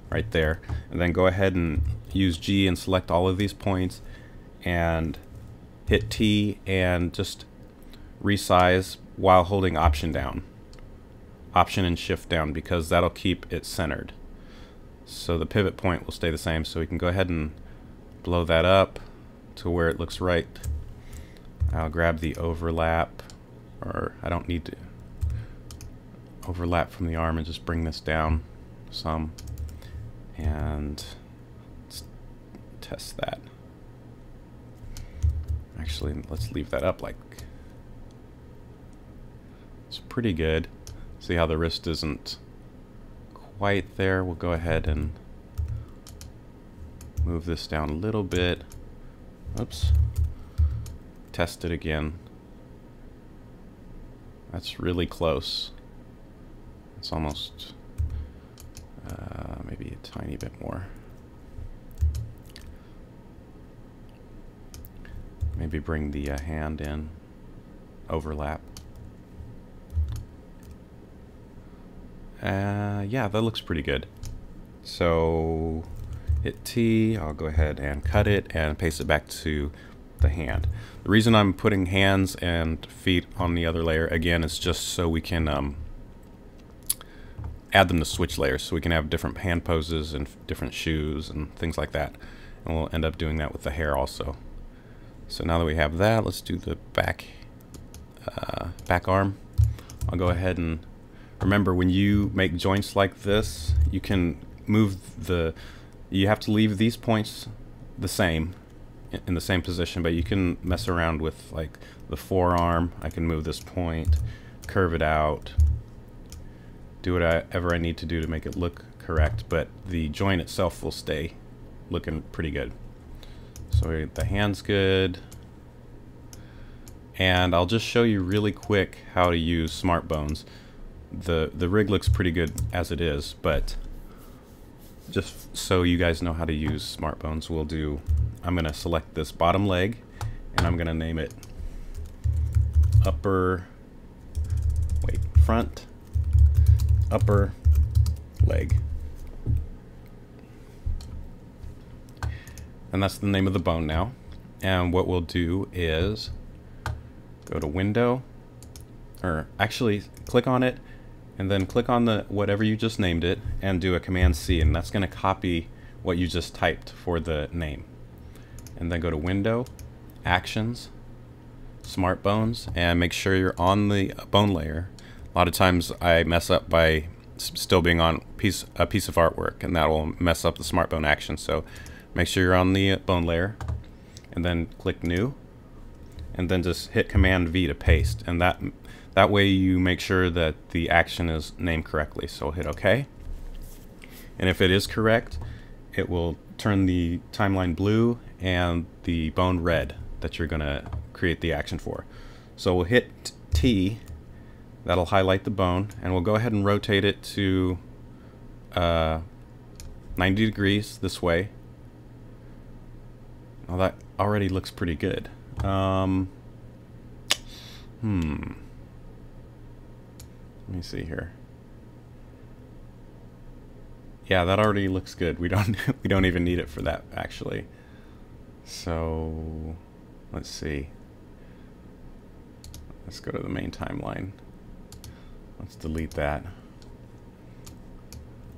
right there, and then go ahead and use G and select all of these points and hit T and just resize while holding Option down, Option and Shift down, because that'll keep it centered. So the pivot point will stay the same. So we can go ahead and blow that up to where it looks right. I'll grab the overlap, or I don't need to overlap from the arm, and just bring this down some, and let's test that. Actually, let's leave that up. Like, it's pretty good. See how the wrist isn't quite there? We'll go ahead and move this down a little bit. Oops. Test it again. That's really close. It's almost maybe a tiny bit more. Maybe bring the hand in, overlap. Yeah, that looks pretty good. So hit T, I'll go ahead and cut it and paste it back to the hand. The reason I'm putting hands and feet on the other layer again is just so we can add them to switch layers, so we can have different hand poses and different shoes and things like that. And we'll end up doing that with the hair also. So now that we have that, let's do the back arm. I'll go ahead and remember, when you make joints like this, you can move you have to leave these points the same, in the same position, but you can mess around with like the forearm. I can move this point, curve it out, do whatever I need to do to make it look correct, but the joint itself will stay looking pretty good. So the hand's good, and I'll just show you really quick how to use SmartBones. The rig looks pretty good as it is, but just so you guys know how to use SmartBones, I'm going to select this bottom leg, and I'm going to name it front upper leg. And that's the name of the bone now. And what we'll do is go to Window, or actually click on it and then click on the whatever you just named it and do a Command C, and that's going to copy what you just typed for the name. And then go to Window, Actions, Smart Bones, and make sure you're on the bone layer. A lot of times I mess up by still being on a piece of artwork, and that will mess up the smart bone action. So make sure you're on the bone layer, and then click New, and then just hit Command V to paste, and that way you make sure that the action is named correctly. So hit OK, and if it is correct, it will turn the timeline blue and the bone red that you're gonna create the action for. So we'll hit T. That'll highlight the bone, and we'll go ahead and rotate it to 90 degrees this way. Well, that already looks pretty good. Let me see here. Yeah, that already looks good. We don't even need it for that, actually. So let's see. Let's go to the main timeline. Let's delete that.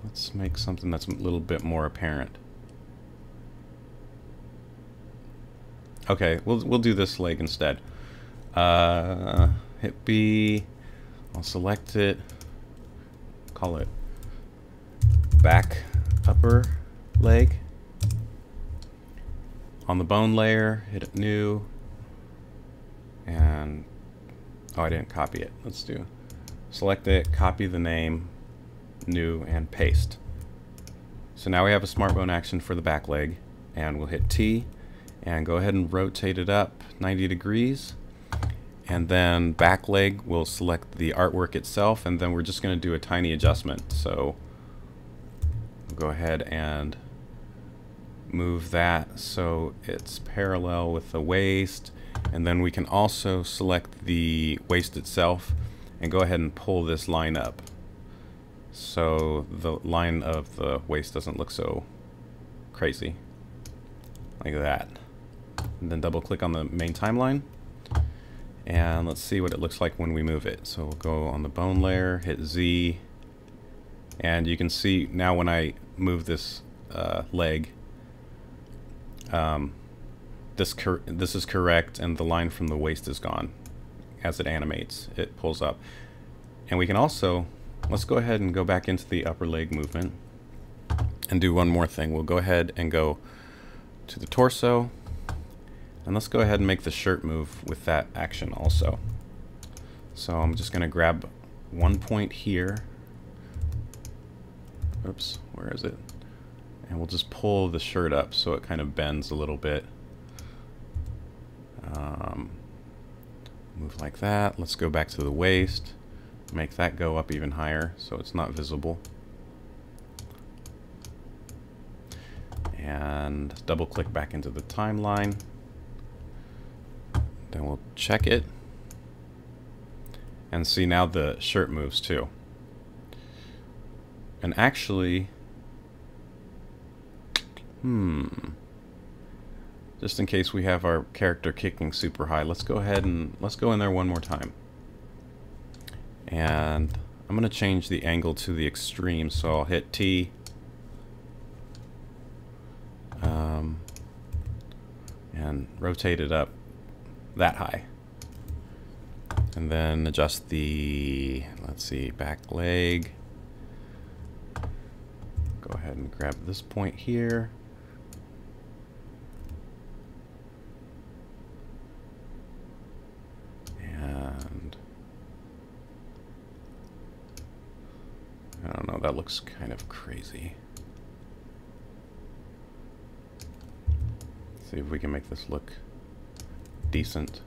Let's make something that's a little bit more apparent. Okay, we'll do this leg instead. Hit B. I'll select it. Call it back upper leg. On the bone layer, hit it New. And oh, I didn't copy it. Let's do. Select it, copy the name, New, and paste. So now we have a smart bone action for the back leg, and we'll hit T and go ahead and rotate it up 90 degrees, and then back leg we'll select the artwork itself, and then we're just going to do a tiny adjustment. So we'll go ahead and move that so it's parallel with the waist, and then we can also select the waist itself and go ahead and pull this line up so the line of the waist doesn't look so crazy, like that. And then double click on the main timeline, and let's see what it looks like when we move it. So we'll go on the bone layer, hit Z, and you can see now when I move this leg, this is correct, and the line from the waist is gone. As it animates, it pulls up. And we can also, let's go ahead and go back into the upper leg movement and do one more thing. We'll go ahead and go to the torso, and let's go ahead and make the shirt move with that action also. So I'm just going to grab one point here. Oops, where is it? And we'll just pull the shirt up so it kind of bends a little bit. Move like that. Let's go back to the waist. Make that go up even higher so it's not visible. And double click back into the timeline. Then we'll check it. And see, now the shirt moves too. And actually, just in case we have our character kicking super high, let's go ahead and let's go in there one more time. And I'm going to change the angle to the extreme, so I'll hit T. And rotate it up that high. And then adjust the, let's see, back leg. Go ahead and grab this point here. And I don't know, that looks kind of crazy. See if we can make this look decent.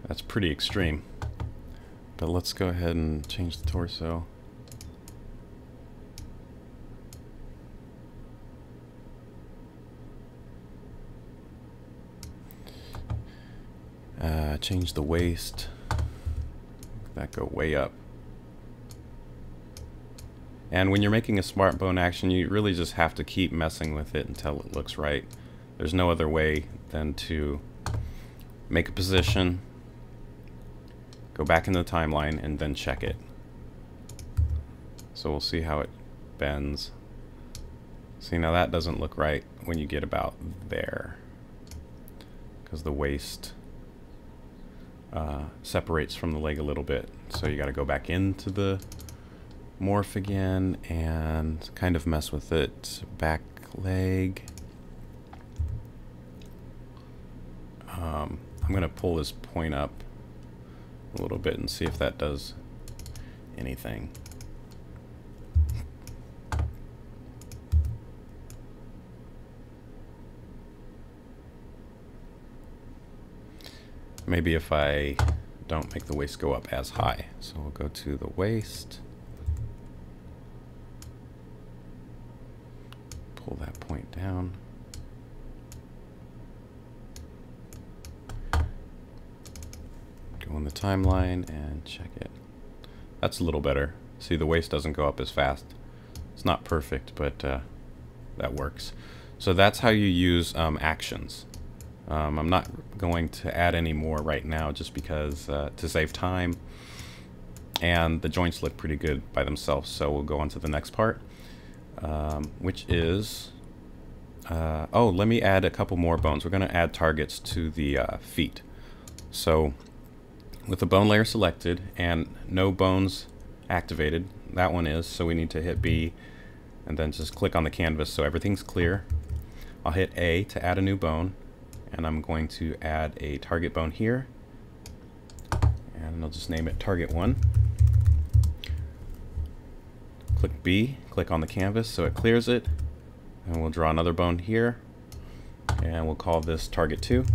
That's pretty extreme. But let's go ahead and change the torso. Change the waist. That go way up. And when you're making a smart bone action, you really just have to keep messing with it until it looks right. There's no other way than to make a position go back into the timeline, and then check it. So we'll see how it bends. See, now that doesn't look right when you get about there, because the waist separates from the leg a little bit. So you got to go back into the morph again and kind of mess with it. Back leg. I'm going to pull this point up a little bit and see if that does anything. Maybe if I don't make the waist go up as high. So we'll go to the waist. Pull that point down. Go in the timeline and check it. That's a little better. See, the waist doesn't go up as fast. It's not perfect, but that works. So that's how you use actions. I'm not going to add any more right now just because to save time, and the joints look pretty good by themselves. So we'll go on to the next part, which is oh, let me add a couple more bones. We're going to add targets to the feet. So with the bone layer selected and no bones activated, that one is, so we need to hit B and then just click on the canvas so everything's clear. I'll hit A to add a new bone, and I'm going to add a target bone here, and I'll just name it target 1. Click B, click on the canvas so it clears it, and we'll draw another bone here, and we'll call this target 2,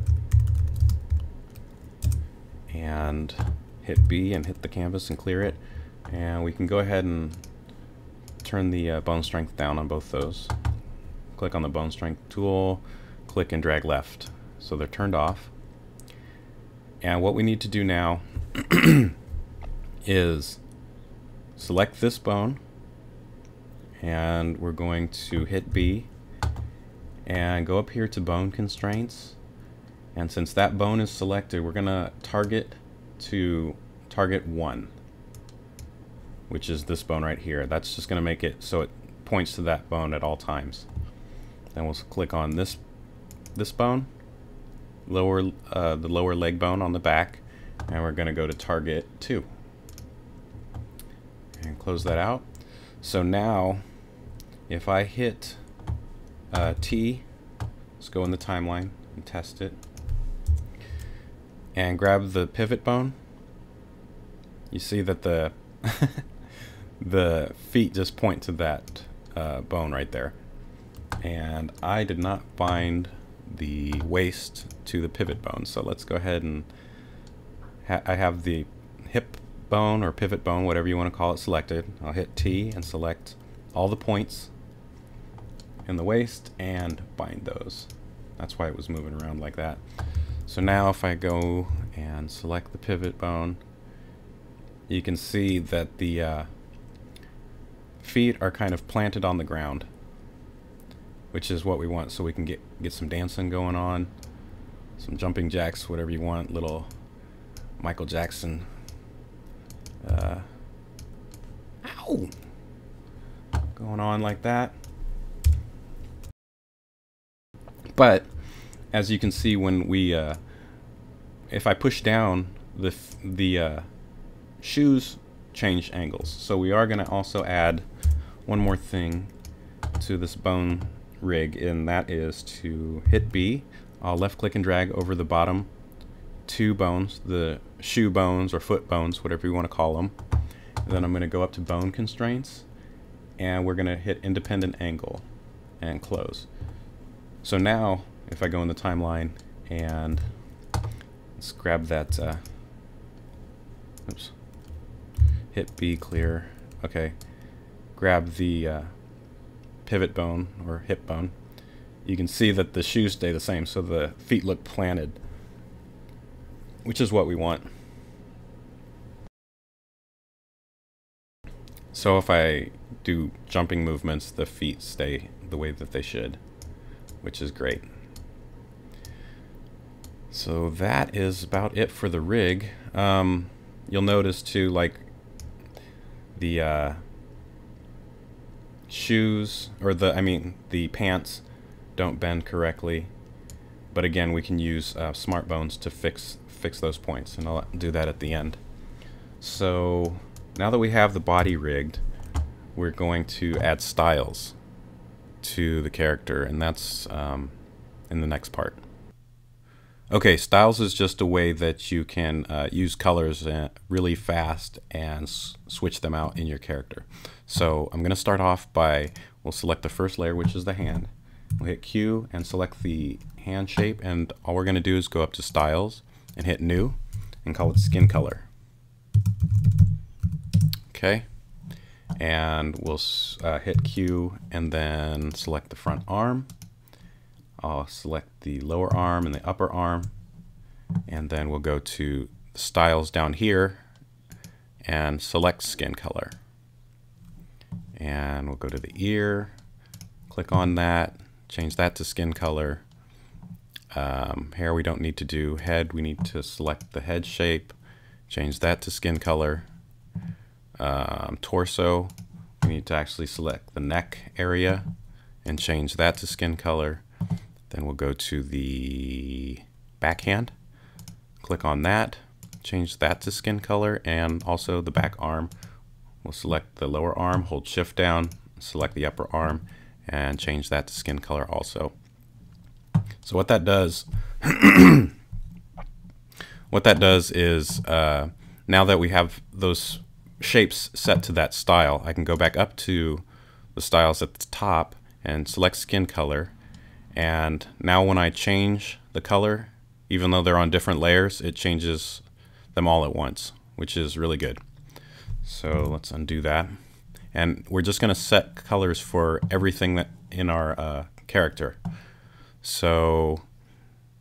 and hit B and hit the canvas and clear it, and we can go ahead and turn the bone strength down on both those. Click on the bone strength tool, click and drag left so they're turned off. And what we need to do now is select this bone, and we're going to hit B and go up here to bone constraints, and since that bone is selected, we're gonna target to target 1, which is this bone right here. That's just gonna make it so it points to that bone at all times. Then we'll click on this bone, the lower leg bone on the back, and we're gonna go to target 2 and close that out. So now if I hit T, let's go in the timeline and test it, and grab the pivot bone, you see that the the feet just point to that bone right there. And I did not bind the waist to the pivot bone, so let's go ahead and I have the hip bone or pivot bone, whatever you want to call it, selected. I'll hit T and select all the points in the waist and bind those. That's why it was moving around like that. So now if I go and select the pivot bone, you can see that the feet are kind of planted on the ground, which is what we want, so we can get some dancing going on, some jumping jacks, whatever you want, little Michael Jackson. Ow! Going on like that. But as you can see, when we if I push down, the shoes change angles. So we are going to also add one more thing to this bone rig, and that is to hit B. I'll left click and drag over the bottom 2 bones, the shoe bones or foot bones, whatever you want to call them. And then I'm going to go up to bone constraints, and we're going to hit independent angle and close. So now if I go in the timeline and let's grab that oops, hit B, clear, okay, grab the pivot bone or hip bone, you can see that the shoes stay the same, so the feet look planted, which is what we want. So if I do jumping movements, the feet stay the way that they should, which is great. You you'll notice too, like the shoes, or the pants don't bend correctly. But again, we can use SmartBones to fix those points, and I'll do that at the end. So now that we have the body rigged, we're going to add styles to the character, and that's in the next part. Okay, styles is just a way that you can use colors really fast and switch them out in your character. So I'm going to start off by, we'll select the first layer, which is the hand. We'll hit Q and select the hand shape, and all we're going to do is go up to styles and hit new and call it skin color. Okay, and we'll hit Q and then select the front arm. I'll select the lower arm and the upper arm, and then we'll go to styles down here and select skin color. And we'll go to the ear, click on that, change that to skin color. Hair we don't need to do. Head, we need to select the head shape, change that to skin color. Torso, we need to actually select the neck area and change that to skin color. Then we'll go to the backhand, click on that, change that to skin color, and also the back arm. We'll select the lower arm, hold shift down, select the upper arm, and change that to skin color also. So what that does is now that we have those shapes set to that style, I can go back up to the styles at the top and select skin color, and now when I change the color, even though they're on different layers, it changes them all at once, which is really good. So let's undo that, and we're just going to set colors for everything that in our character. So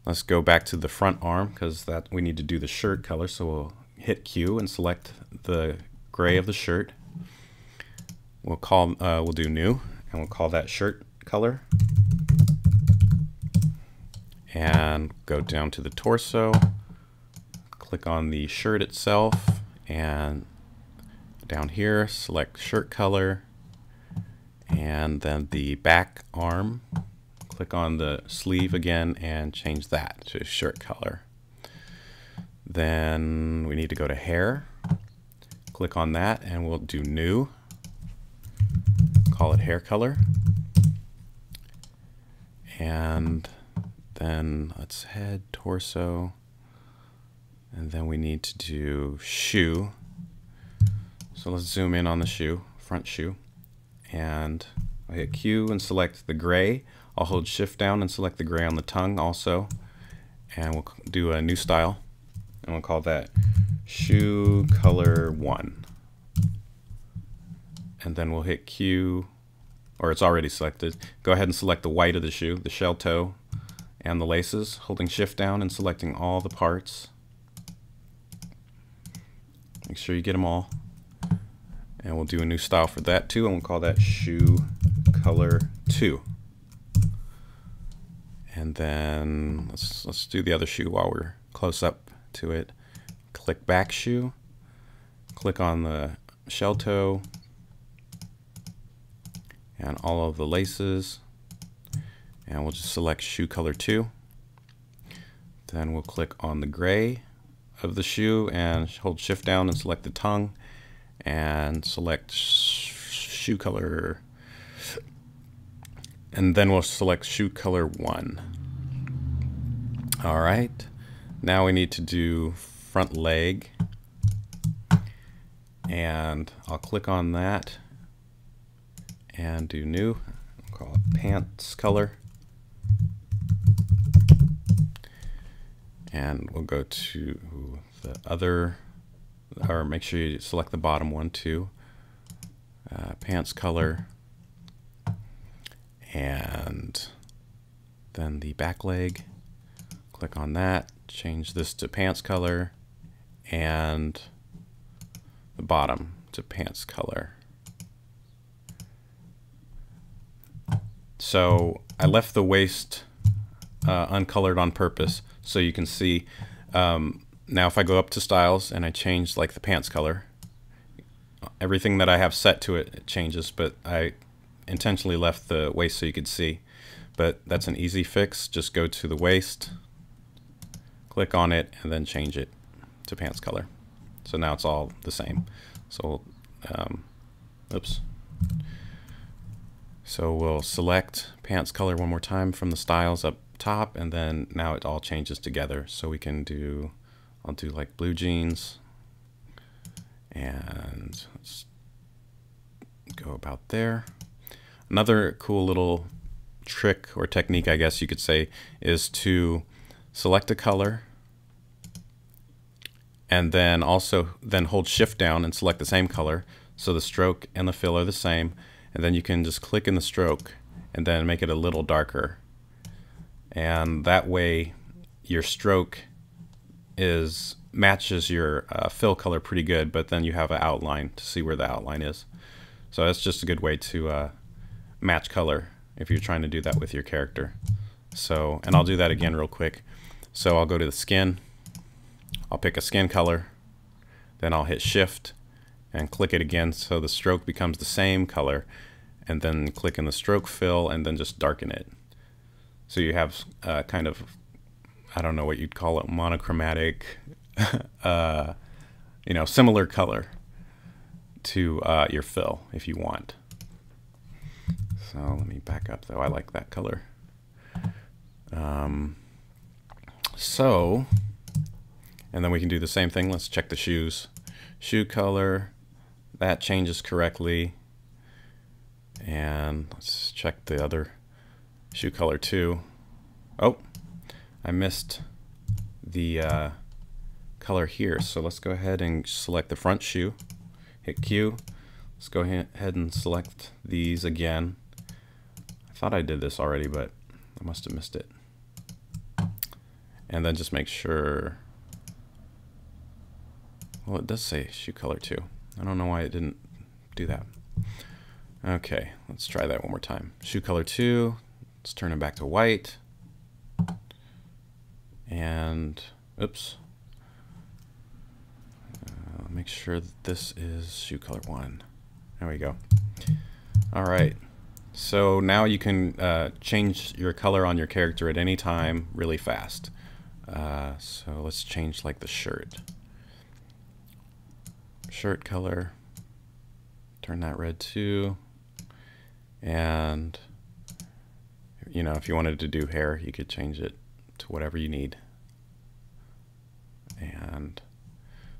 let's go back to the front arm, because that we need to do the shirt color. So we'll hit Q and select the gray of the shirt. We'll do new, and we'll call that shirt color. And go down to the torso, click on the shirt itself, and down here select shirt color, and then the back arm, click on the sleeve again and change that to shirt color. Then we need to go to hair, click on that, and we'll do new, call it hair color. And then let's head, torso, and then we need to do shoe. So let's zoom in on the shoe, front shoe, and I'll hit Q and select the gray. I'll hold shift down and select the gray on the tongue also, and we'll do a new style, and we'll call that shoe color 1. And then we'll hit Q, or it's already selected. Go ahead and select the white of the shoe, the shell toe, and the laces, holding shift down and selecting all the parts. Make sure you get them all. And we'll do a new style for that too, and we'll call that shoe color 2. And then let's do the other shoe while we're close up to it. Click back shoe, click on the shell toe and all of the laces, and we'll just select shoe color 2. Then we'll click on the gray of the shoe and hold shift down and select the tongue and select shoe color, and then we'll select shoe color 1. Alright, now we need to do front leg, and I'll click on that and do new, call it pants color, and we'll go to the other, or make sure you select the bottom one too, pants color, and then the back leg, click on that, change this to pants color, and the bottom to pants color. So I left the waist uncolored on purpose, so you can see now if I go up to styles and I change like the pants color, everything that I have set to it changes, but I intentionally left the waist so you could see. But that's an easy fix. Just go to the waist, click on it, and then change it to pants color. So now it's all the same. So oops. So we'll select pants color one more time from the styles up top, and then now it all changes together. So we can do, I'll do like blue jeans, and let's go about there. Another cool little trick or technique, I guess you could say, is to select a color and then hold shift down and select the same color, so the stroke and the fill are the same, and then you can just click in the stroke and then make it a little darker, and that way your stroke matches your fill color pretty good, but then you have an outline to see where the outline is. So that's just a good way to match color if you're trying to do that with your character. So, and I'll do that again real quick. So I'll go to the skin, I'll pick a skin color, then I'll hit shift and click it again so the stroke becomes the same color, and then click in the stroke fill and then just darken it. So you have kind of, I don't know what you'd call it, monochromatic, you know, similar color to your fill if you want. So let me back up though, I like that color. And then we can do the same thing. Let's check the shoes. Shoe color, that changes correctly. And let's check the other shoe color too. Oh, I missed the color here. So let's go ahead and select the front shoe. Hit Q. Let's go ahead and select these again. I thought I did this already, but I must have missed it. And then just make sure, well, it does say shoe color too. I don't know why it didn't do that. Okay, let's try that one more time. Shoe color 2, let's turn it back to white. And, oops. Make sure that this is shoe color 1. There we go. All right, so now you can change your color on your character at any time really fast. So let's change like the shirt. Shirt color, turn that red too. And you know, if you wanted to do hair, you could change it to whatever you need. And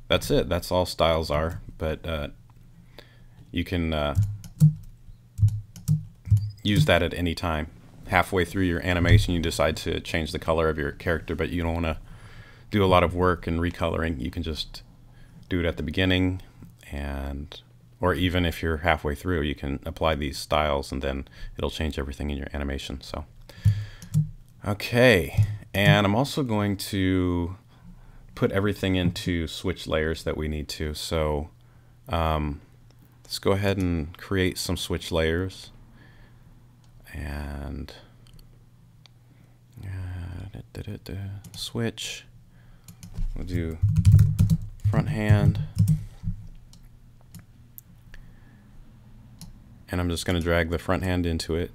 that's it. That's all styles are. But you can use that at any time. Halfway through your animation, you decide to change the color of your character, but you don't want to do a lot of work and recoloring. You can just do it at the beginning, and or even if you're halfway through, you can apply these styles and then it'll change everything in your animation. So okay, and I'm also going to put everything into switch layers that we need to. So let's go ahead and create some switch layers, and switch, we'll do front hand, and I'm just going to drag the front hand into it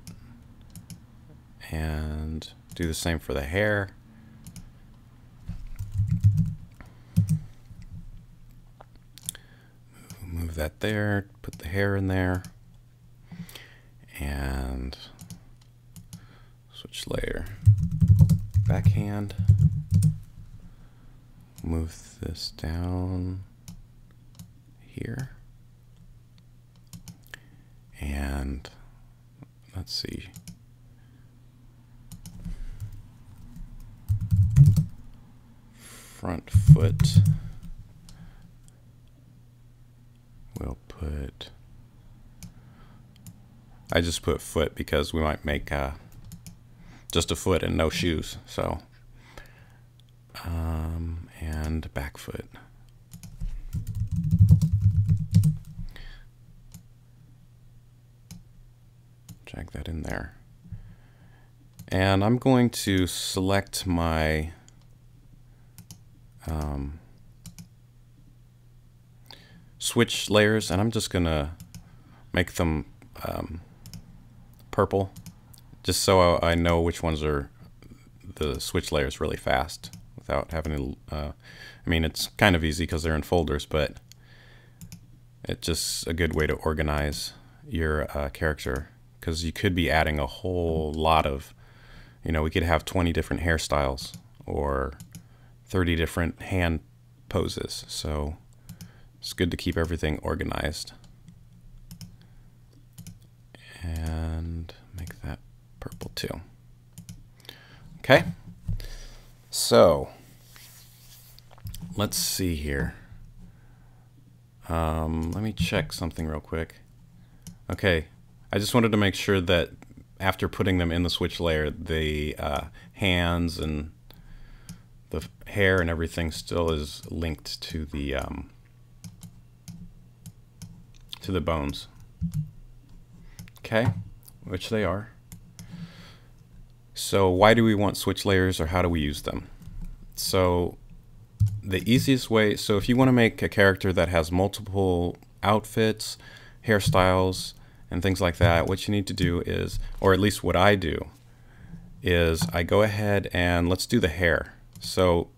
and do the same for the hair. Move that there, put the hair in there, and switch layer, backhand, move this down here, and let's see, front foot, we'll put, I just put foot because we might make just a foot and no shoes. So and back foot. Drag that in there. And I'm going to select my switch layers, and I'm just gonna make them purple, just so I know which ones are the switch layers really fast without having to, I mean, it's kind of easy because they're in folders, but it's just a good way to organize your character, because you could be adding a whole lot of, you know, we could have 20 different hairstyles or 30 different hand poses, so it's good to keep everything organized. And make that purple too. Okay, so let's see here. Let me check something real quick. Okay, I just wanted to make sure that after putting them in the switch layer, the hands and the hair and everything still is linked to the bones. Okay, which they are. So why do we want switch layers, or how do we use them? So the easiest way, so if you want to make a character that has multiple outfits, hairstyles, and things like that, what you need to do is, or at least what I do, is I go ahead and let's do the hair. So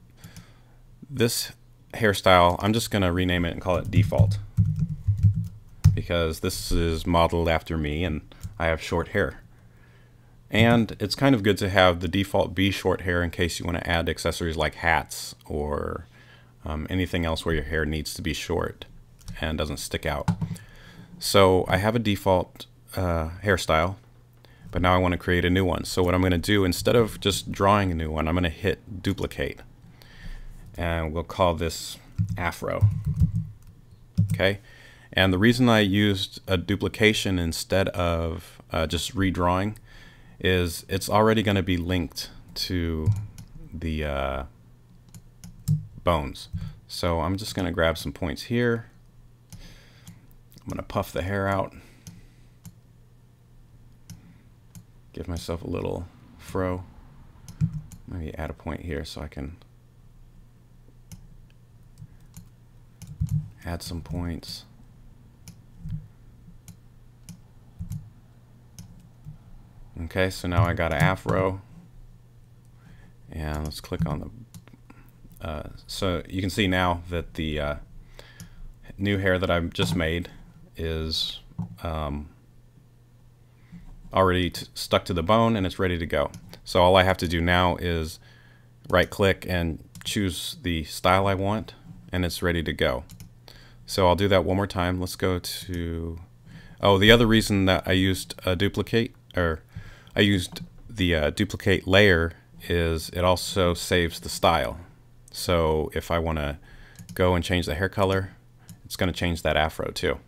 this hairstyle, I'm just going to rename it and call it default, because this is modeled after me and I have short hair. And it's kind of good to have the default be short hair in case you want to add accessories like hats or anything else where your hair needs to be short and doesn't stick out. So I have a default hairstyle, but now I want to create a new one. So what I'm going to do, instead of just drawing a new one, I'm going to hit duplicate, and we'll call this Afro. Okay, and the reason I used a duplication instead of just redrawing is it's already going to be linked to the bones. So I'm just going to grab some points here. I'm going to puff the hair out, give myself a little fro, maybe add a point here so I can add some points. Okay, so now I got an afro, and let's click on the so you can see now that the new hair that I've just made is already stuck to the bone, and it's ready to go. So all I have to do now is right click and choose the style I want, and it's ready to go. So I'll do that one more time. Let's go to, oh, the other reason that I used a duplicate, or I used the duplicate layer, is it also saves the style. So if I want to go and change the hair color, it's going to change that afro too.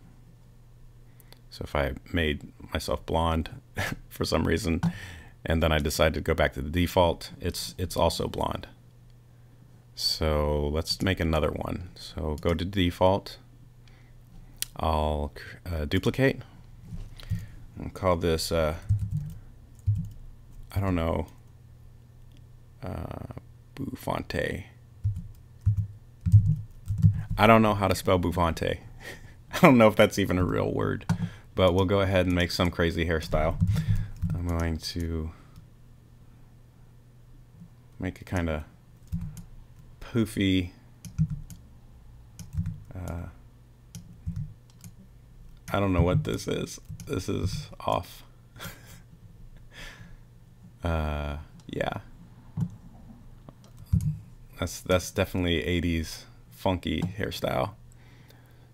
So if I made myself blonde for some reason, and then I decided to go back to the default, it's also blonde. So let's make another one. So go to default. I'll duplicate. I'll call this I don't know, Bouffante. I don't know how to spell Bouffante. I don't know if that's even a real word, but we'll go ahead and make some crazy hairstyle. I'm going to make a kind of poofy, I don't know what this is. This is off. Yeah, that's definitely 80s funky hairstyle.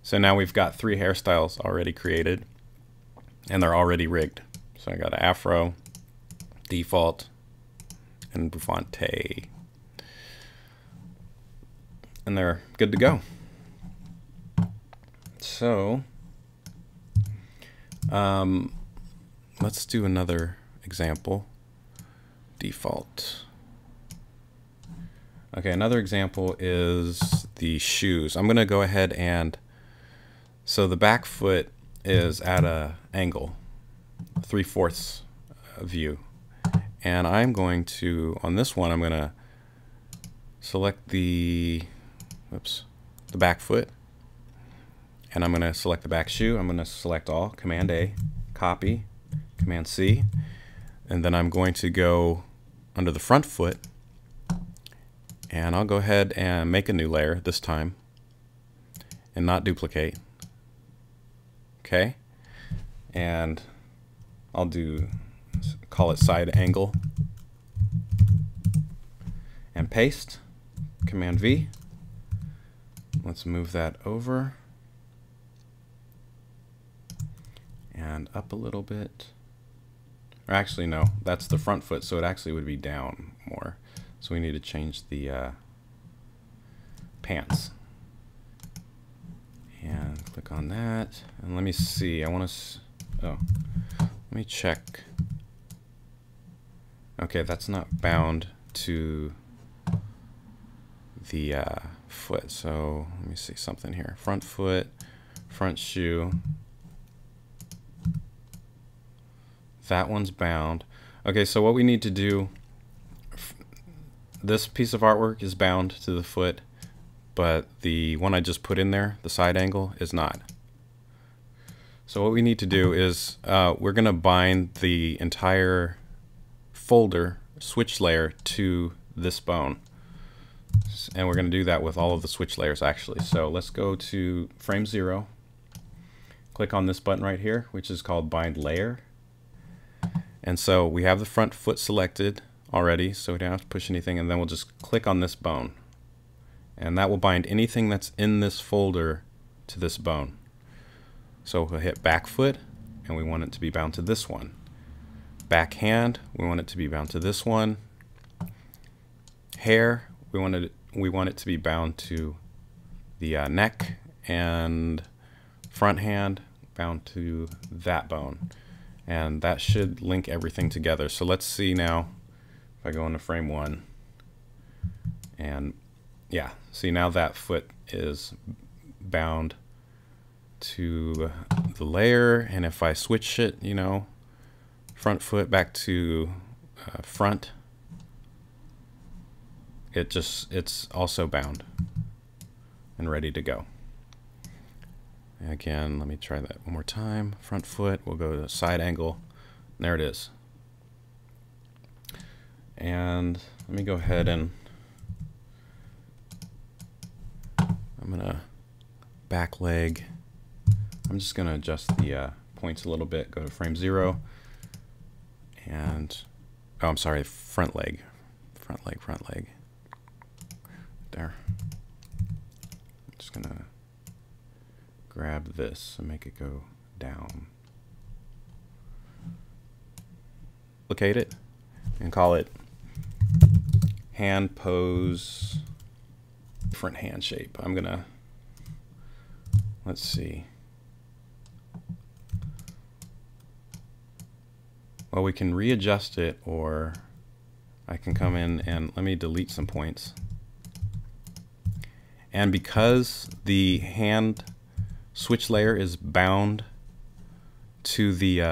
So now we've got 3 hairstyles already created, and they're already rigged. So I got an afro, default, and Bouffante, and they're good to go. So let's do another example. Default. Okay, another example is the shoes. I'm going to go ahead and, so the back foot is at a angle, 3/4 view, and I'm going to, on this one, I'm going to select the back foot, and I'm going to select the back shoe. I'm going to select all, Command A, copy, Command C, and then I'm going to go under the front foot, and I'll go ahead and make a new layer this time and not duplicate. Okay, and I'll call it side angle and paste, Command V. Let's move that over and up a little bit. Or actually, no, that's the front foot, so it actually would be down more. So we need to change the pants. And click on that. And let me see. Let me check. Okay, that's not bound to the foot. So let me see something here. Front foot, front shoe. That one's bound. Okay, so what we need to do, this piece of artwork is bound to the foot, but the one I just put in there, the side angle, is not. So what we need to do is we're going to bind the entire folder switch layer to this bone. And we're going to do that with all of the switch layers actually. So let's go to frame 0, click on this button right here, which is called Bind Layer. And so we have the front foot selected already, so we don't have to push anything, and then we'll just click on this bone. And that will bind anything that's in this folder to this bone. So we'll hit back foot, and we want it to be bound to this one. Back hand, we want it to be bound to this one. Hair, we want it to be bound to the neck, and front hand bound to that bone. And that should link everything together. So let's see now if I go into frame 1. And yeah, see now that foot is bound to the layer. And if I switch it, you know, front foot back to front, it's also bound and ready to go. Again, let me try that one more time. Front foot, we'll go to side angle. There it is. And let me go ahead and I'm gonna back leg. I'm just gonna adjust the points a little bit. Go to frame 0, and oh, I'm sorry, front leg. There. I'm just gonna grab this and make it go down. Duplicate it and call it hand pose different hand shape. I'm gonna, let's see. Well, we can readjust it, or I can come in and let me delete some points. And because the hand switch layer is bound to the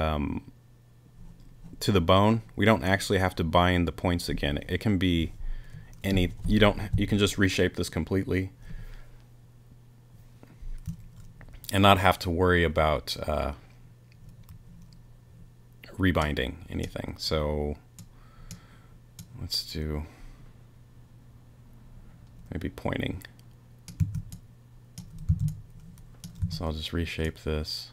bone, we don't actually have to bind the points again. It can be any, you can just reshape this completely and not have to worry about rebinding anything. So let's do maybe pointing. So I'll just reshape this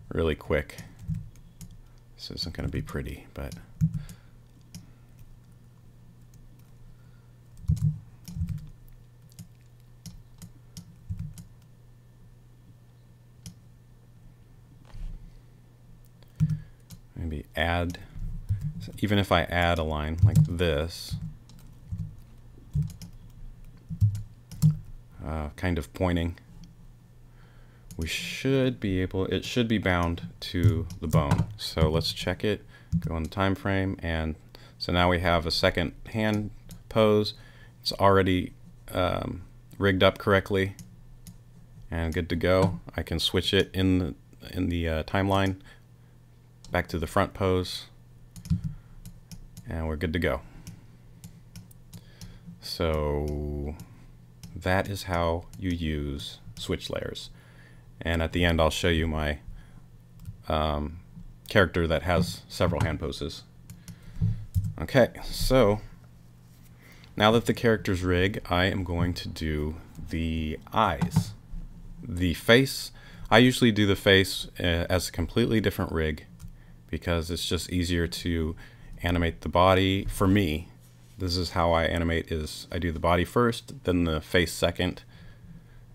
really quick. This isn't going to be pretty, but maybe add, even if I add a line like this, kind of pointing, we should be able, it should be bound to the bone. So let's check it, go in the time frame, and so now we have a second hand pose. It's already rigged up correctly and good to go. I can switch it in the timeline back to the front pose, and we're good to go. So that is how you use switch layers. And at the end, I'll show you my character that has several hand poses. Okay, so now that the character's rig, I am going to do the eyes. The face, I usually do the face as a completely different rig because it's just easier to animate the body. For me, this is how I animate, is I do the body first, then the face second,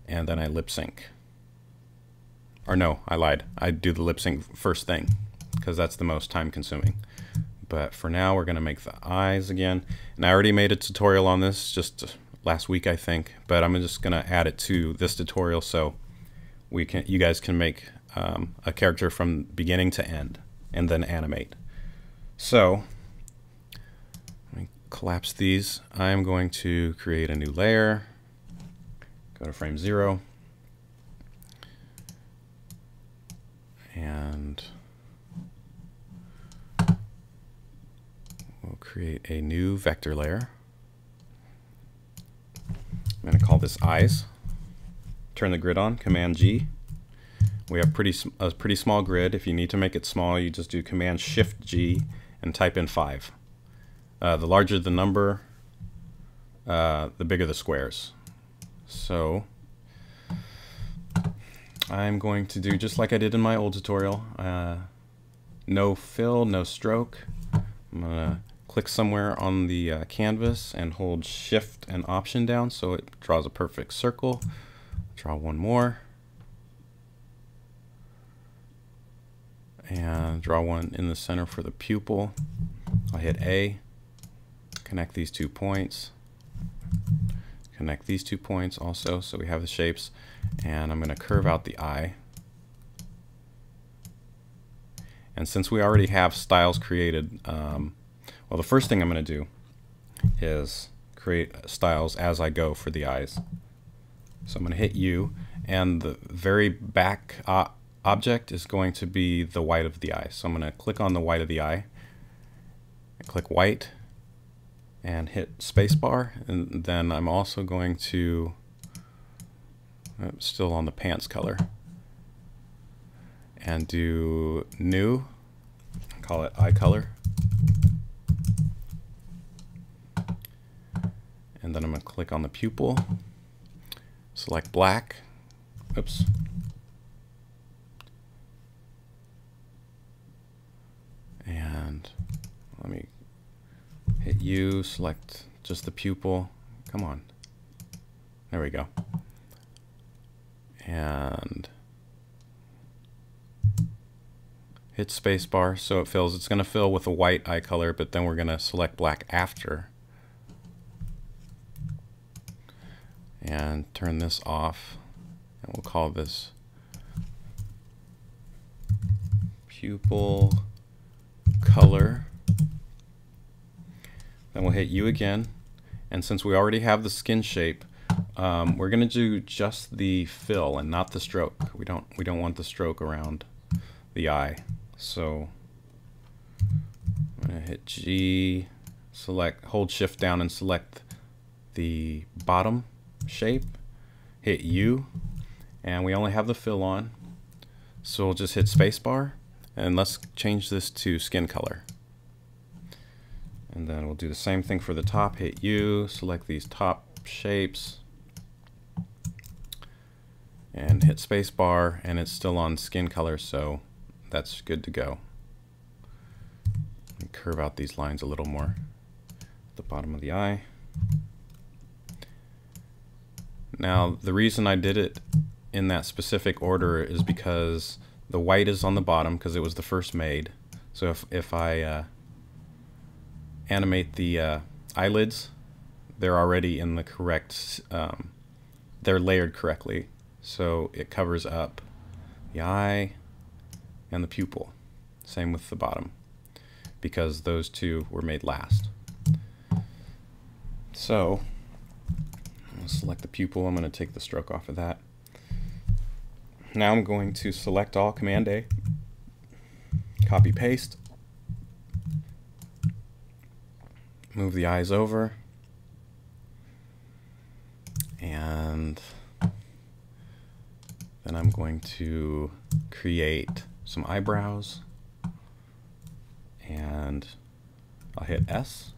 and then I lip sync. Or no, I lied. I do the lip sync first thing because that's the most time consuming. But for now, we're going to make the eyes again. And I already made a tutorial on this just last week, I think. But I'm just going to add it to this tutorial so you guys can make a character from beginning to end and then animate. So let me collapse these. I'm going to create a new layer. Go to frame 0. And we'll create a new vector layer. I'm going to call this eyes. Turn the grid on, Command G. We have a pretty small grid. If you need to make it small, you just do Command Shift G and type in 5. The larger the number, the bigger the squares. So I'm going to do just like I did in my old tutorial. No fill, no stroke. I'm going to click somewhere on the canvas and hold Shift and Option down so it draws a perfect circle. Draw one more. And draw one in the center for the pupil. I'll hit A. Connect these 2 points. Connect these 2 points also so we have the shapes. And I'm going to curve out the eye. And since we already have styles created, well, the first thing I'm going to do is create styles as I go for the eyes. So I'm going to hit U, and the very back object is going to be the white of the eye. So I'm going to click on the white of the eye, click white, and hit spacebar. And then I'm also going to, still on the pants color, and do new, call it eye color. And then I'm going to click on the pupil, select black, oops, and let me hit U, select just the pupil, come on, there we go, and hit spacebar so it fills. It's going to fill with a white eye color, but then we're going to select black after. And turn this off, and we'll call this pupil color. Then we'll hit U again, and since we already have the skin shape, we're going to do just the fill and not the stroke. We don't want the stroke around the eye. So I'm going to hit G, select, hold Shift down and select the bottom shape, hit U, and we only have the fill on, so we'll just hit spacebar, and let's change this to skin color. And then we'll do the same thing for the top, hit U, select these top shapes, and hit spacebar, and it's still on skin color, so that's good to go. And curve out these lines a little more at the bottom of the eye. Now, the reason I did it in that specific order is because the white is on the bottom because it was the first made. So if I animate the eyelids, they're already in the correct, they're layered correctly. So it covers up the eye and the pupil. Same with the bottom, because those two were made last. So I'll select the pupil. I'm going to take the stroke off of that. Now I'm going to select all, Command A, copy paste, move the eyes over, And then I'm going to create some eyebrows, and I'll hit S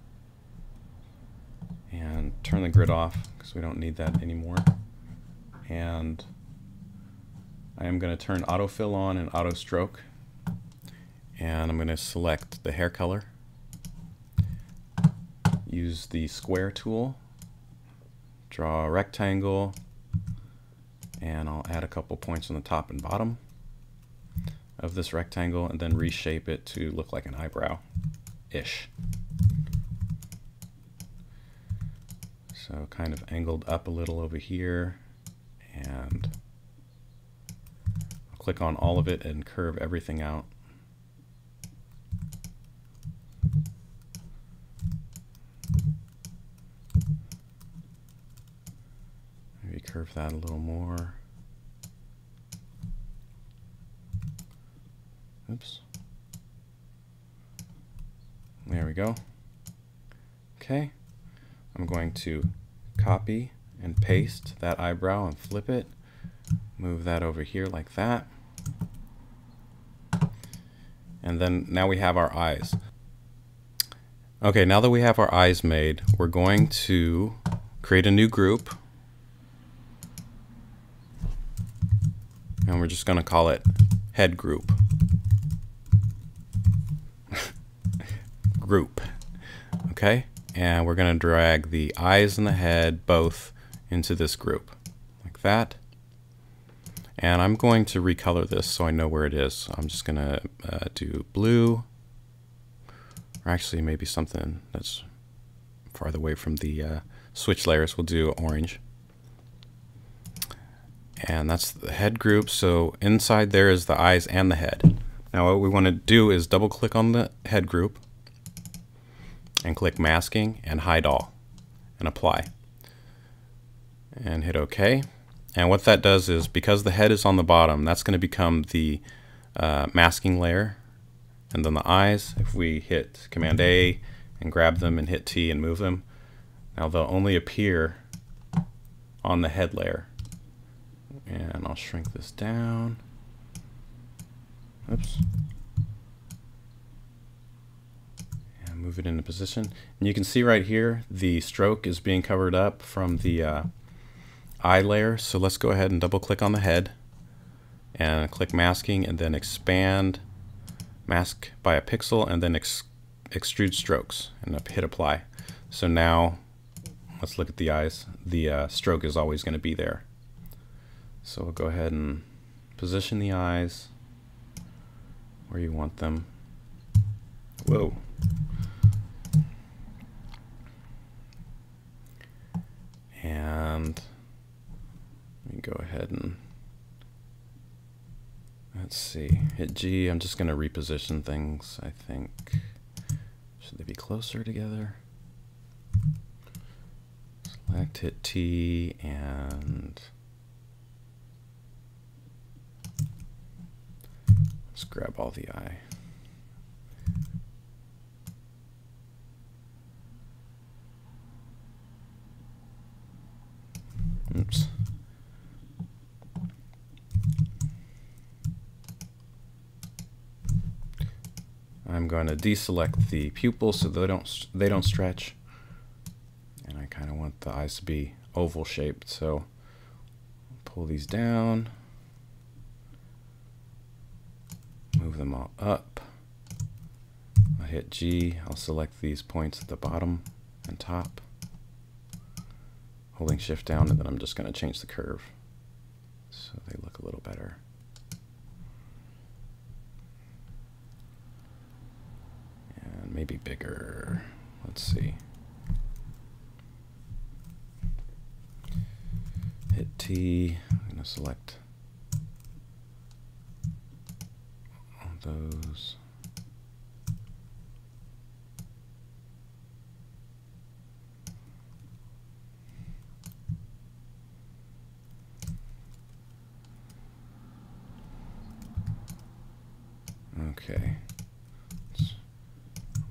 and turn the grid off because we don't need that anymore. And I am going to turn autofill on and auto stroke, and I'm going to select the hair color, use the square tool, draw a rectangle, and I'll add a couple points on the top and bottom of this rectangle, and then reshape it to look like an eyebrow-ish. So kind of angled up a little over here, and I'll click on all of it and curve everything out. Maybe curve that a little more. Oops. There we go. Okay. I'm going to copy and paste that eyebrow and flip it. Move that over here like that. And then now we have our eyes. Okay, now that we have our eyes made, we're going to create a new group. And we're just going to call it head group. Group. Okay? And we're going to drag the eyes and the head both into this group like that. And I'm going to recolor this so I know where it is. So I'm just going to do blue, or actually maybe something that's farther away from the switch layers. We'll do orange. And that's the head group. So inside there is the eyes and the head. Now what we want to do is double click on the head group and click masking and hide all and apply and hit OK. And what that does is, because the head is on the bottom, that's going to become the masking layer, and then the eyes, if we hit Command A and grab them and hit T and move them, now they'll only appear on the head layer. And I'll shrink this down. Oops. Move it into position, and you can see right here the stroke is being covered up from the eye layer. So let's go ahead and double click on the head and click masking, and then expand mask by a pixel, and then extrude strokes, and hit apply. So now let's look at the eyes. The stroke is always going to be there. So we'll go ahead and position the eyes where you want them. Whoa. And let me go ahead and, let's see, hit G. I'm just going to reposition things, I think. Should they be closer together? Select, hit T, and let's grab all the eye. Oops. I'm going to deselect the pupils so they don't stretch, and I kind of want the eyes to be oval shaped. So pull these down, move them all up. I'll hit G. I'll select these points at the bottom and top, holding shift down, and then I'm just going to change the curve so they look a little better. And maybe bigger. Let's see. Hit T. I'm going to select all those. Okay, let's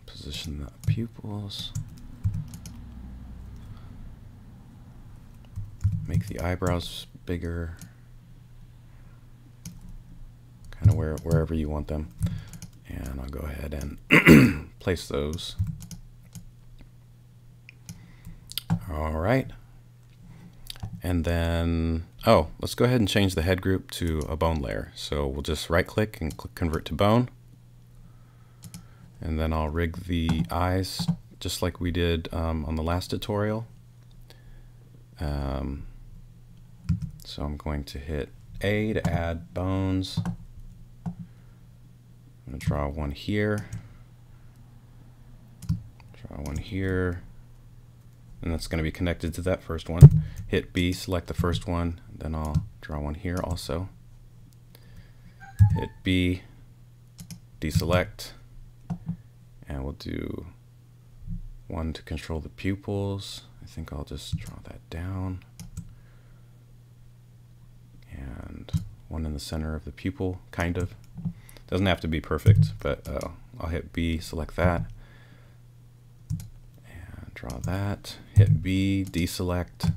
position the pupils. make the eyebrows bigger, kind of wherever you want them. And I'll go ahead and place those. All right. And then, oh, let's go ahead and change the head group to a bone layer. So we'll just right click and click convert to bone. And then I'll rig the eyes just like we did on the last tutorial. So I'm going to hit A to add bones. I'm going to draw one here. Draw one here. And that's going to be connected to that first one. Hit B, select the first one, then I'll draw one here also. Hit B, deselect, and we'll do one to control the pupils. I think I'll just draw that down. And one in the center of the pupil, kind of. Doesn't have to be perfect, but I'll hit B, select that. Draw that, hit B, deselect,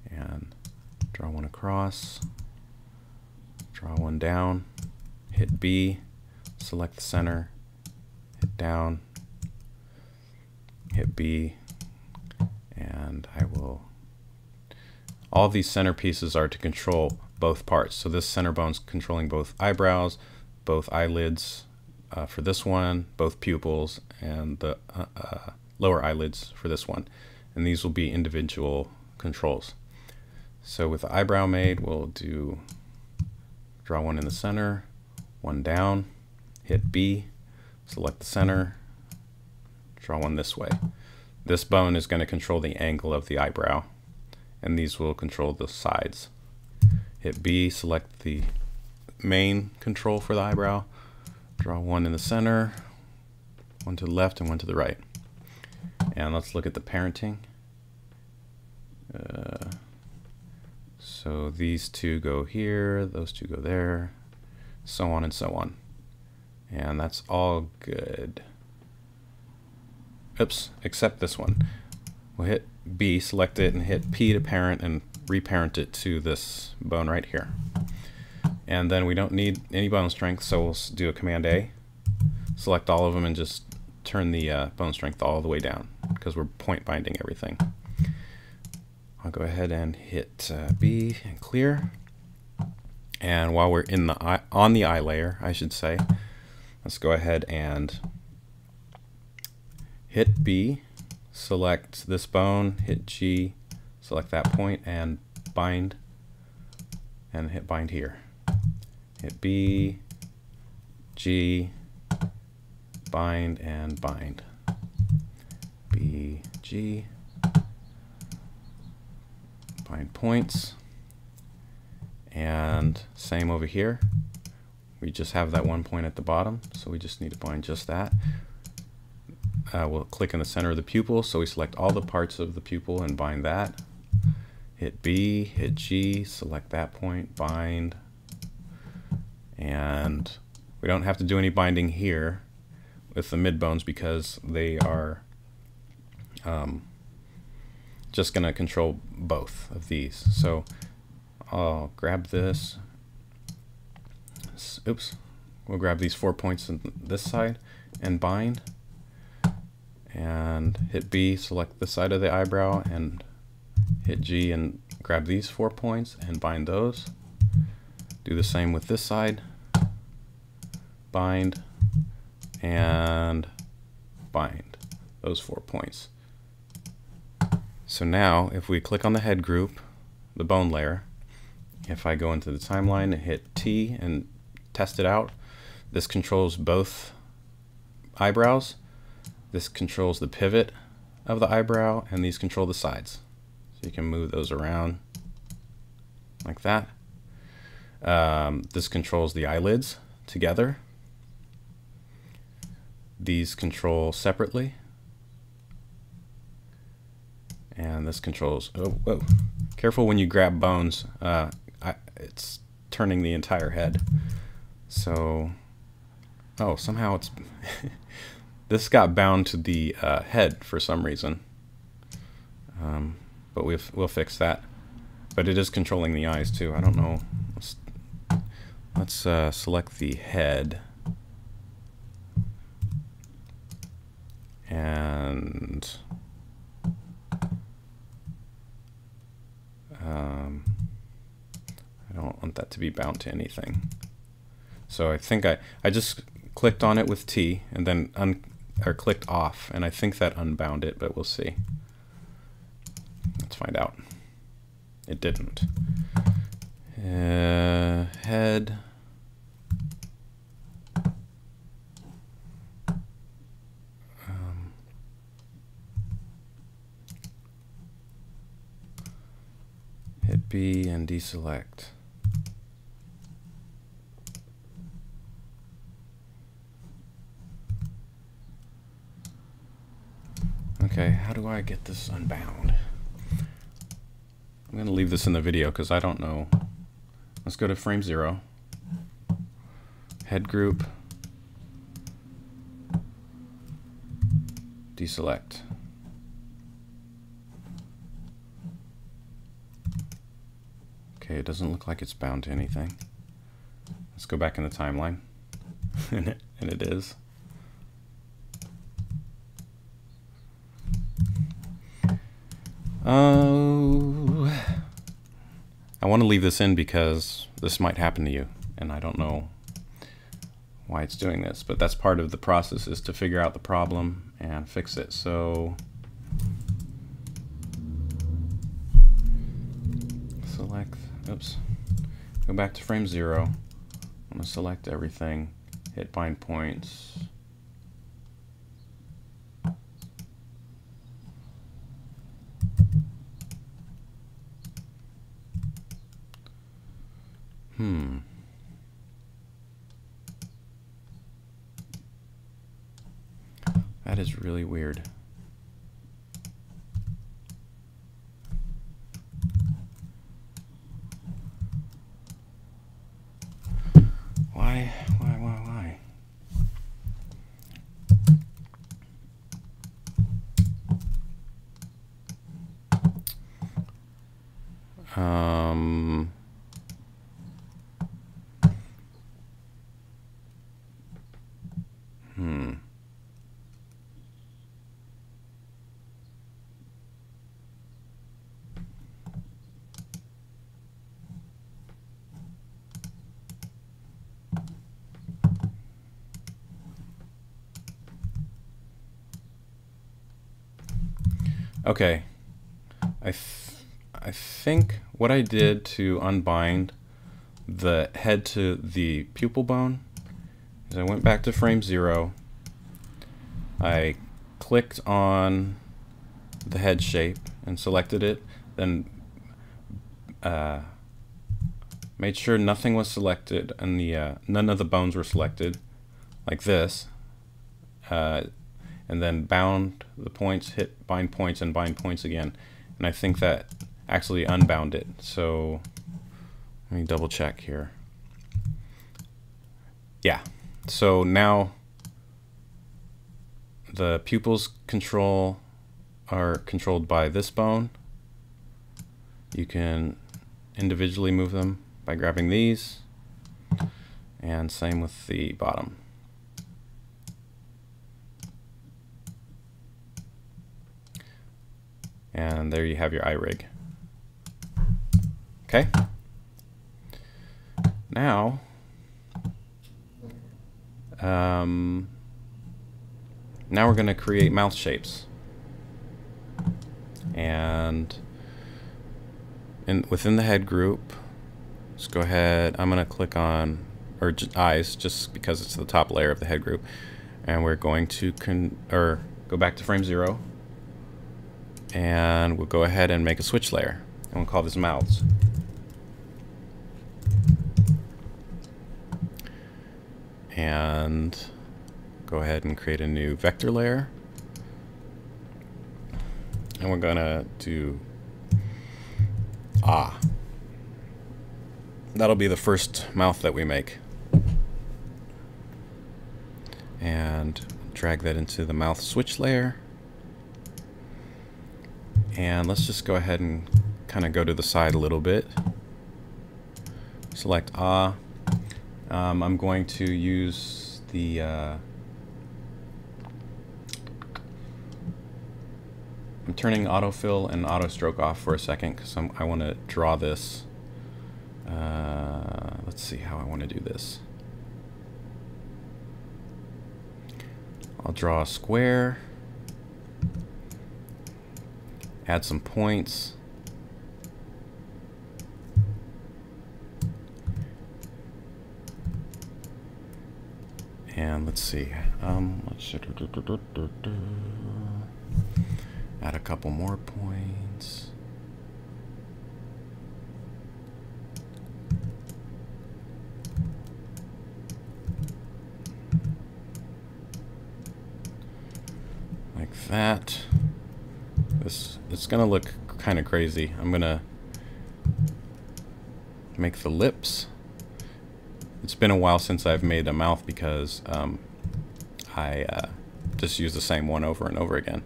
and draw one across, draw one down, hit B, select the center, hit down, hit B, and all of these center pieces are to control both parts. So this center bone's controlling both eyebrows, both eyelids for this one, both pupils, and the lower eyelids for this one, and these will be individual controls. So with the eyebrow made, we'll draw one in the center, one down, hit B, select the center, draw one this way. This bone is going to control the angle of the eyebrow, and these will control the sides. Hit B, select the main control for the eyebrow, draw one in the center, one to the left and one to the right. And let's look at the parenting. So these two go here, those two go there, so on and so on. And that's all good. Oops, except this one. We'll hit B, select it, and hit P to parent and reparent it to this bone right here. And then we don't need any bone strength, so we'll do a Command A. Select all of them and just turn the bone strength all the way down because we're point binding everything. I'll go ahead and hit B and clear. And while we're in the on the eye layer, I should say, let's go ahead and hit B, select this bone, hit G, select that point and bind, and hit bind here. Hit B, G, bind and bind. B, G, bind points, and same over here. We just have that one point at the bottom, so we just need to bind just that. We'll click in the center of the pupil, so we select all the parts of the pupil and bind that. Hit B, hit G, select that point, bind, and we don't have to do any binding here with the mid bones because they are just going to control both of these. So I'll grab this. Oops. We'll grab these 4 points on this side and bind. And hit B, select the side of the eyebrow, and hit G and grab these 4 points and bind those. Do the same with this side. Bind and bind those 4 points. So now if we click on the head group, the bone layer, if I go into the timeline and hit T and test it out, this controls both eyebrows, this controls the pivot of the eyebrow, and these control the sides. So you can move those around like that. This controls the eyelids together. These control separately. And this controls, oh, whoa. Careful when you grab bones. It's turning the entire head. So, oh, somehow it's, this got bound to the head for some reason. But we'll fix that. but it is controlling the eyes too. I don't know. Let's select the head. And I don't want that to be bound to anything. So I think I just clicked on it with T and then clicked off, and I think that unbound it, but we'll see. Let's find out. It didn't. Head. Hit B and deselect. Okay, how do I get this unbound? I'm going to leave this in the video because I don't know. Let's go to frame 0. Head group. Deselect. Okay, it doesn't look like it's bound to anything. Let's go back in the timeline. and it is. Oh, I want to leave this in because this might happen to you, and I don't know why it's doing this, but that's part of the process, is to figure out the problem and fix it. So select, oops, go back to frame 0. I'm going to select everything, hit bind points. That is really weird. Why? Okay, I think what I did to unbind the head to the pupil bone is I went back to frame 0. I clicked on the head shape and selected it, then made sure nothing was selected and none of the bones were selected, like this. And then bound the points, hit bind points, and bind points again. And I think that actually unbound it. So let me double check here. Yeah, so now the pupils are controlled by this bone. You can individually move them by grabbing these, and same with the bottom. And there you have your eye rig. Okay. Now, now we're going to create mouth shapes. And within the head group, let's go ahead. I'm going to click on eyes just because it's the top layer of the head group, and we're going to go back to frame 0. And we'll go ahead and make a switch layer, and we'll call this mouths. And go ahead and create a new vector layer, and we're gonna do that'll be the first mouth that we make, and drag that into the mouth switch layer. And let's just go ahead and kind of go to the side a little bit. Select Ah. I'm going to use the I'm turning autofill and auto stroke off for a second because I want to draw this. Let's see how I want to do this. I'll draw a square, add some points, and let's see. Add a couple more points. Like that. It's gonna look kind of crazy. I'm gonna make the lips. It's been a while since I've made a mouth because I just use the same one over and over again.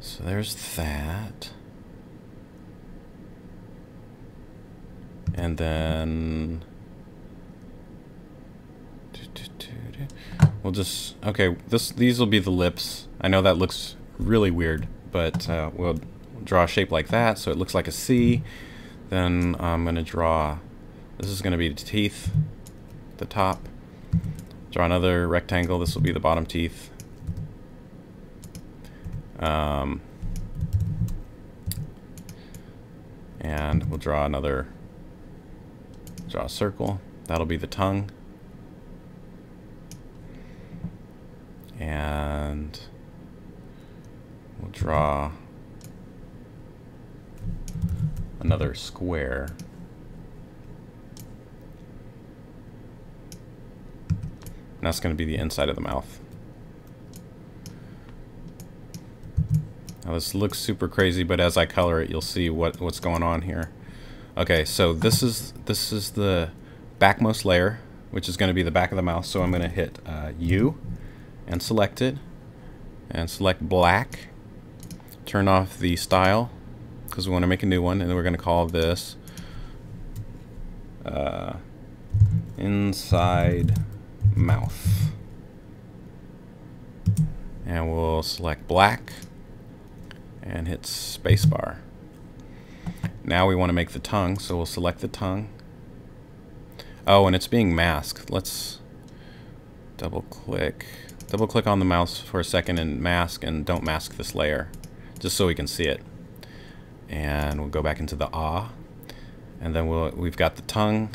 So there's that. And then we'll just, okay, these will be the lips. I know that looks really weird, but we'll draw a shape like that so it looks like a C. Then I'm going to draw, this is going to be the teeth, the top. Draw another rectangle, this will be the bottom teeth. And we'll draw a circle, that'll be the tongue. And we'll draw another square. And that's going to be the inside of the mouth. Now this looks super crazy, but as I color it, you'll see what's going on here. Okay, so this is the backmost layer, which is going to be the back of the mouth. So I'm going to hit U and select it, and select black. Turn off the style because we want to make a new one, and then we're going to call this inside mouth. And we'll select black and hit spacebar. Now we want to make the tongue, so we'll select the tongue. Oh, and it's being masked. Let's double click on the mouse for a second and mask, and don't mask this layer, just so we can see it. And we'll go back into the Ah, and then we've got the tongue.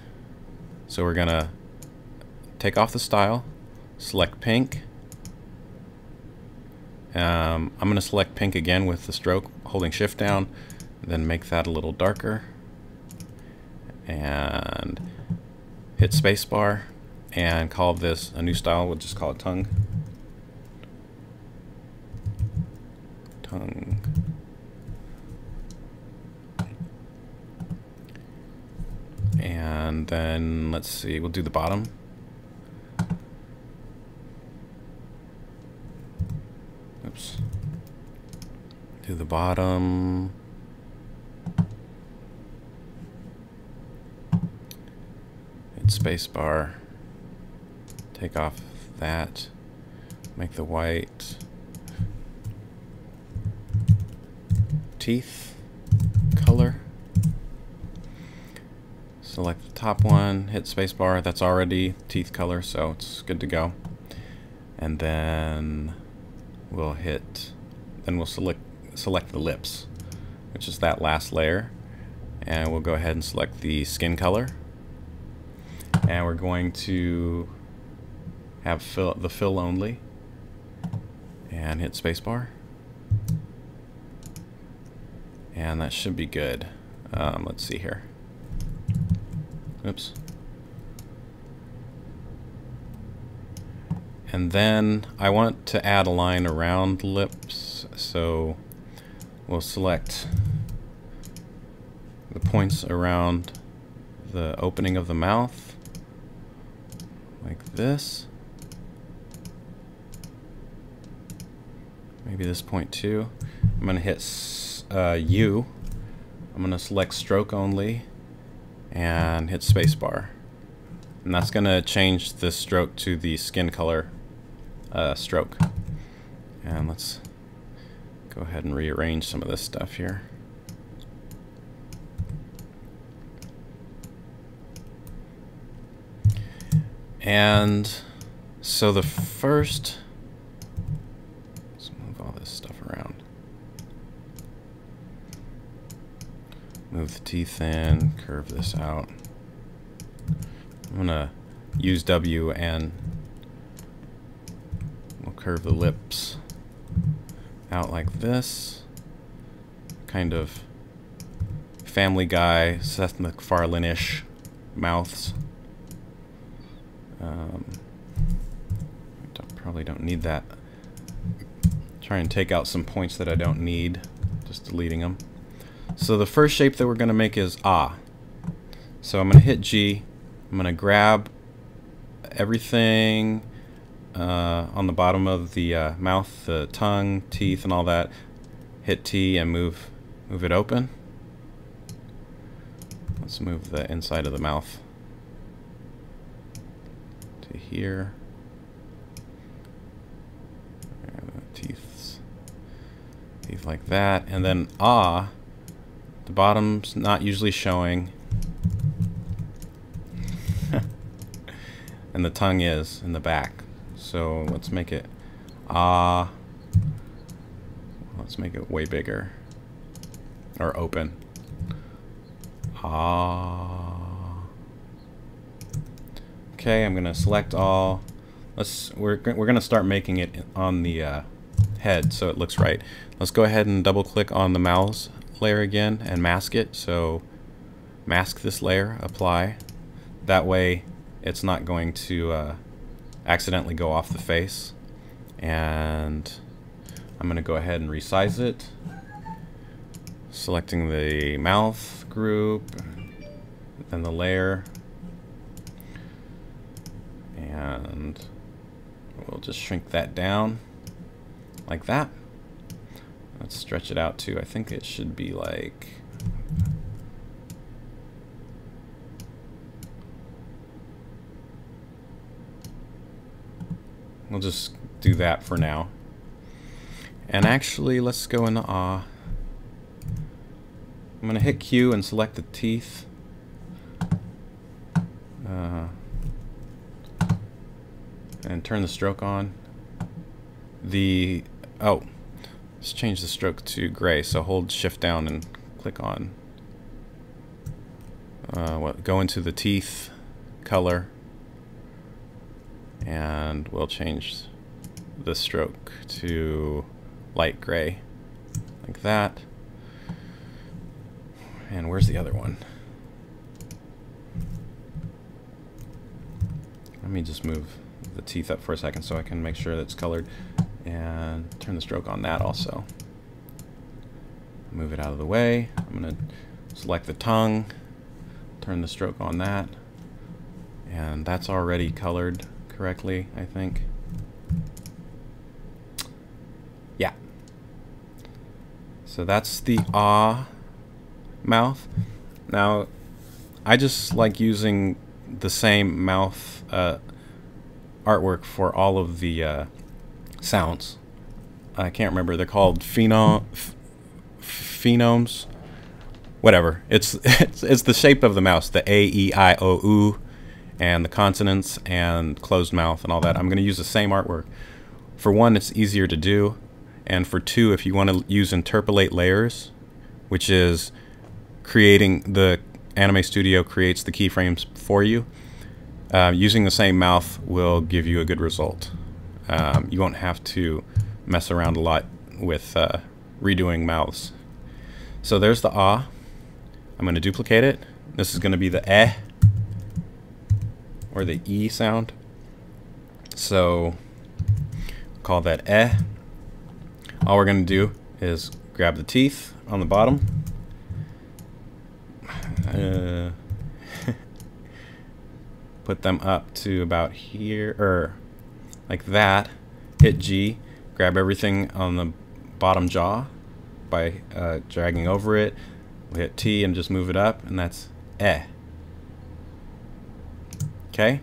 So we're gonna take off the style, select pink. I'm gonna select pink again with the stroke, holding shift down, then make that a little darker, and hit spacebar and call this a new style. We'll just call it tongue. Tongue. And then let's see, we'll do the bottom. Oops. Do the bottom. Hit spacebar. Take off that. Make the white. Teeth. Color. Select the top one. Hit spacebar. That's already teeth color, so it's good to go. And then we'll select the lips, which is that last layer, and we'll go ahead and select the skin color, and we're going to have the fill only, and hit spacebar, and that should be good. Let's see here. Oops. And then I want to add a line around lips, so we'll select the points around the opening of the mouth, like this. Maybe this point too. I'm going to hit U I'm going to select stroke only and hit spacebar. And that's going to change the stroke to the skin color stroke. And let's go ahead and rearrange some of this stuff here. And so the first, let's move all this stuff around. Move the teeth in, curve this out. I'm gonna use W and we'll curve the lips out like this. Kind of Family Guy, Seth MacFarlane-ish mouths. Probably don't need that. Try and take out some points that I don't need, just deleting them. So the first shape that we're going to make is ah. So I'm going to hit G. I'm going to grab everything on the bottom of the mouth, the tongue, teeth, and all that. Hit T and move it open. Let's move the inside of the mouth to here. Teeth like that, and then ah, the bottom's not usually showing, and the tongue is in the back. So let's make it ah. Let's make it way bigger, or open. Ah. Okay, I'm gonna select all. We're gonna start making it on the head so it looks right. Let's go ahead and double click on the mouths layer again and mask it. So mask this layer, apply. That way it's not going to accidentally go off the face. And I'm going to go ahead and resize it. Selecting the mouth group, then the layer. And we'll just shrink that down like that. Let's stretch it out too. I think it should be like, we'll just do that for now. And actually, let's go into ah. I'm gonna hit Q and select the teeth. And turn the stroke on. Let's change the stroke to gray. So hold shift down and click on go into the teeth color, and we'll change the stroke to light gray like that. And where's the other one? Let me just move the teeth up for a second so I can make sure that it's colored, and turn the stroke on that also. Move it out of the way. I'm going to select the tongue, turn the stroke on that, and that's already colored correctly, I think. Yeah. So that's the ah mouth. Now, I just like using the same mouth artwork for all of the sounds. I can't remember. They're called phonemes. Whatever. It's the shape of the mouse. The A, E, I, O, U, and the consonants and closed mouth and all that. I'm going to use the same artwork. For one, it's easier to do, and for two, if you want to use interpolate layers, which is creating the Anime Studio creates the keyframes for you. Using the same mouth will give you a good result. You won't have to mess around a lot with redoing mouths. So there's the ah. I'm going to duplicate it. This is going to be the eh or the e sound. So call that eh. All we're going to do is grab the teeth on the bottom. Put them up to about here, or like that. Hit G, grab everything on the bottom jaw by dragging over it. We'll hit T and just move it up, and that's eh. Okay?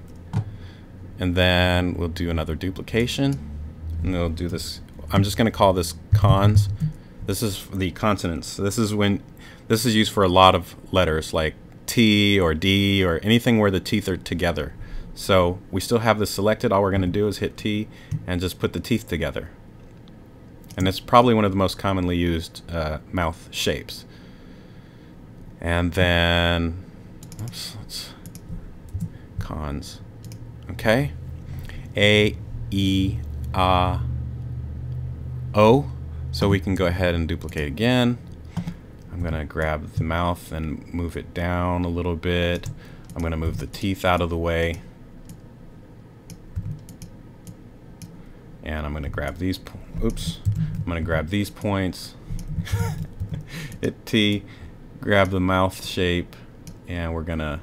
And then we'll do another duplication, and we'll do this. I'm just going to call this cons. This is the consonants. This is used for a lot of letters like T or D or anything where the teeth are together. So we still have this selected. All we're going to do is hit T and just put the teeth together. And it's probably one of the most commonly used mouth shapes. And then, oops, cons. Okay. A, E, A, O. So we can go ahead and duplicate again. I'm going to grab the mouth and move it down a little bit. I'm going to move the teeth out of the way. And I'm going to grab these, oops, I'm going to grab these points, hit T, grab the mouth shape, and we're going to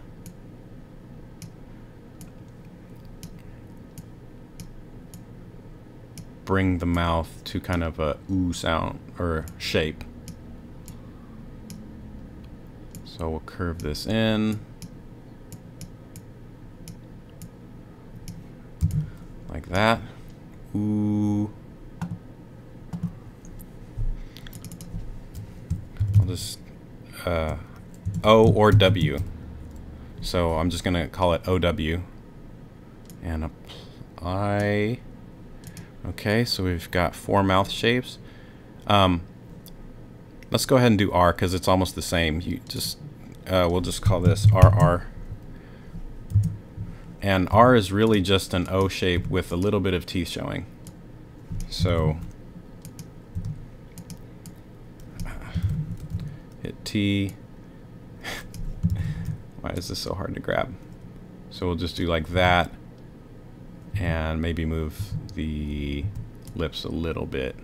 bring the mouth to kind of a ooh sound or shape. So we'll curve this in like that. Ooh. I'll just O or W. So I'm just gonna call it OW and apply. Okay, so we've got 4 mouth shapes. Let's go ahead and do R because it's almost the same. You just we'll just call this RR. And R is really just an O shape with a little bit of teeth showing. So hit T. Why is this so hard to grab? So we'll just do like that and maybe move the lips a little bit.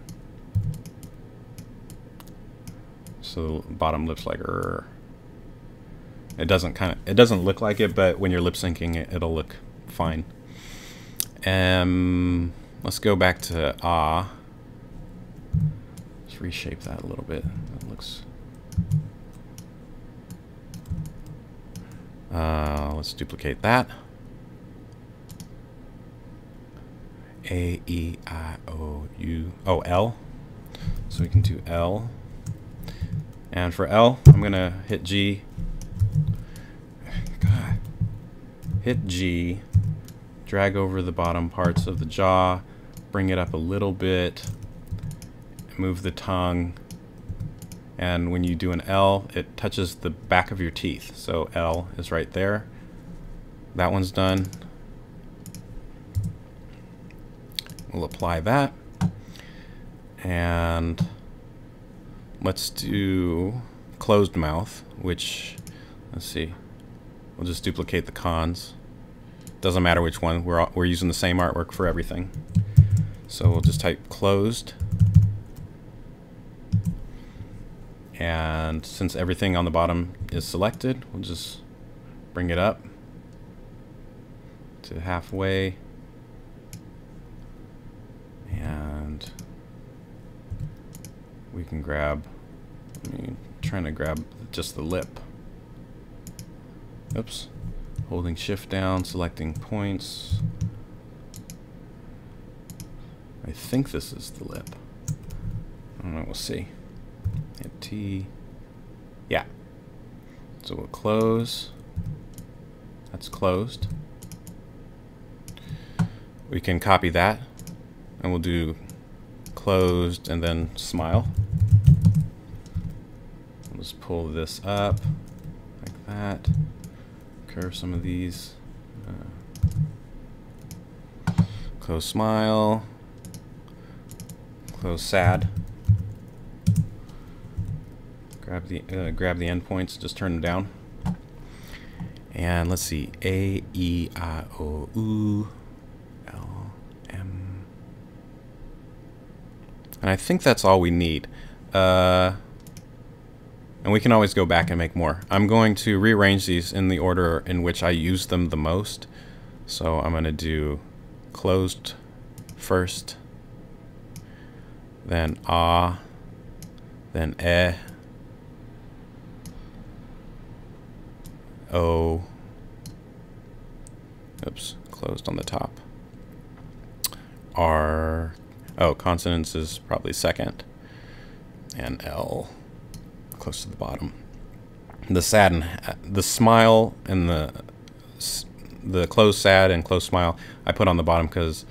So the bottom lip's like It doesn't look like it, but when you're lip syncing it, it'll look fine. Let's go back to ah. Let's reshape that a little bit. That looks. Let's duplicate that. A, E, I, O, U. Oh, L. So we can do L. And for L, I'm gonna hit G. God. Hit G. Drag over the bottom parts of the jaw. Bring it up a little bit. Move the tongue. And when you do an L, it touches the back of your teeth. So L is right there. That one's done. We'll apply that. And let's do closed mouth, which, let's see, we'll just duplicate the cons. Doesn't matter which one, we're using the same artwork for everything. So we'll just type closed. And since everything on the bottom is selected, we'll just bring it up to halfway. And we can grab, trying to grab just the lip. Oops. Holding shift down, selecting points. I think this is the lip. I don't know, we'll see. Hit T. Yeah. So we'll close. That's closed. We can copy that and we'll do closed and then smile. We'll just pull this up like that. Curve some of these. Close smile. Close sad. Grab the endpoints, just turn them down. And let's see, A, E, I, O, U, L, M. And I think that's all we need. And we can always go back and make more. I'm going to rearrange these in the order in which I use them the most. So I'm going to do closed first, then ah, then eh, O. Oops, closed on the top. R. Oh, consonants is probably second. And L, close to the bottom. The sad and the smile and the closed sad and closed smile I put on the bottom because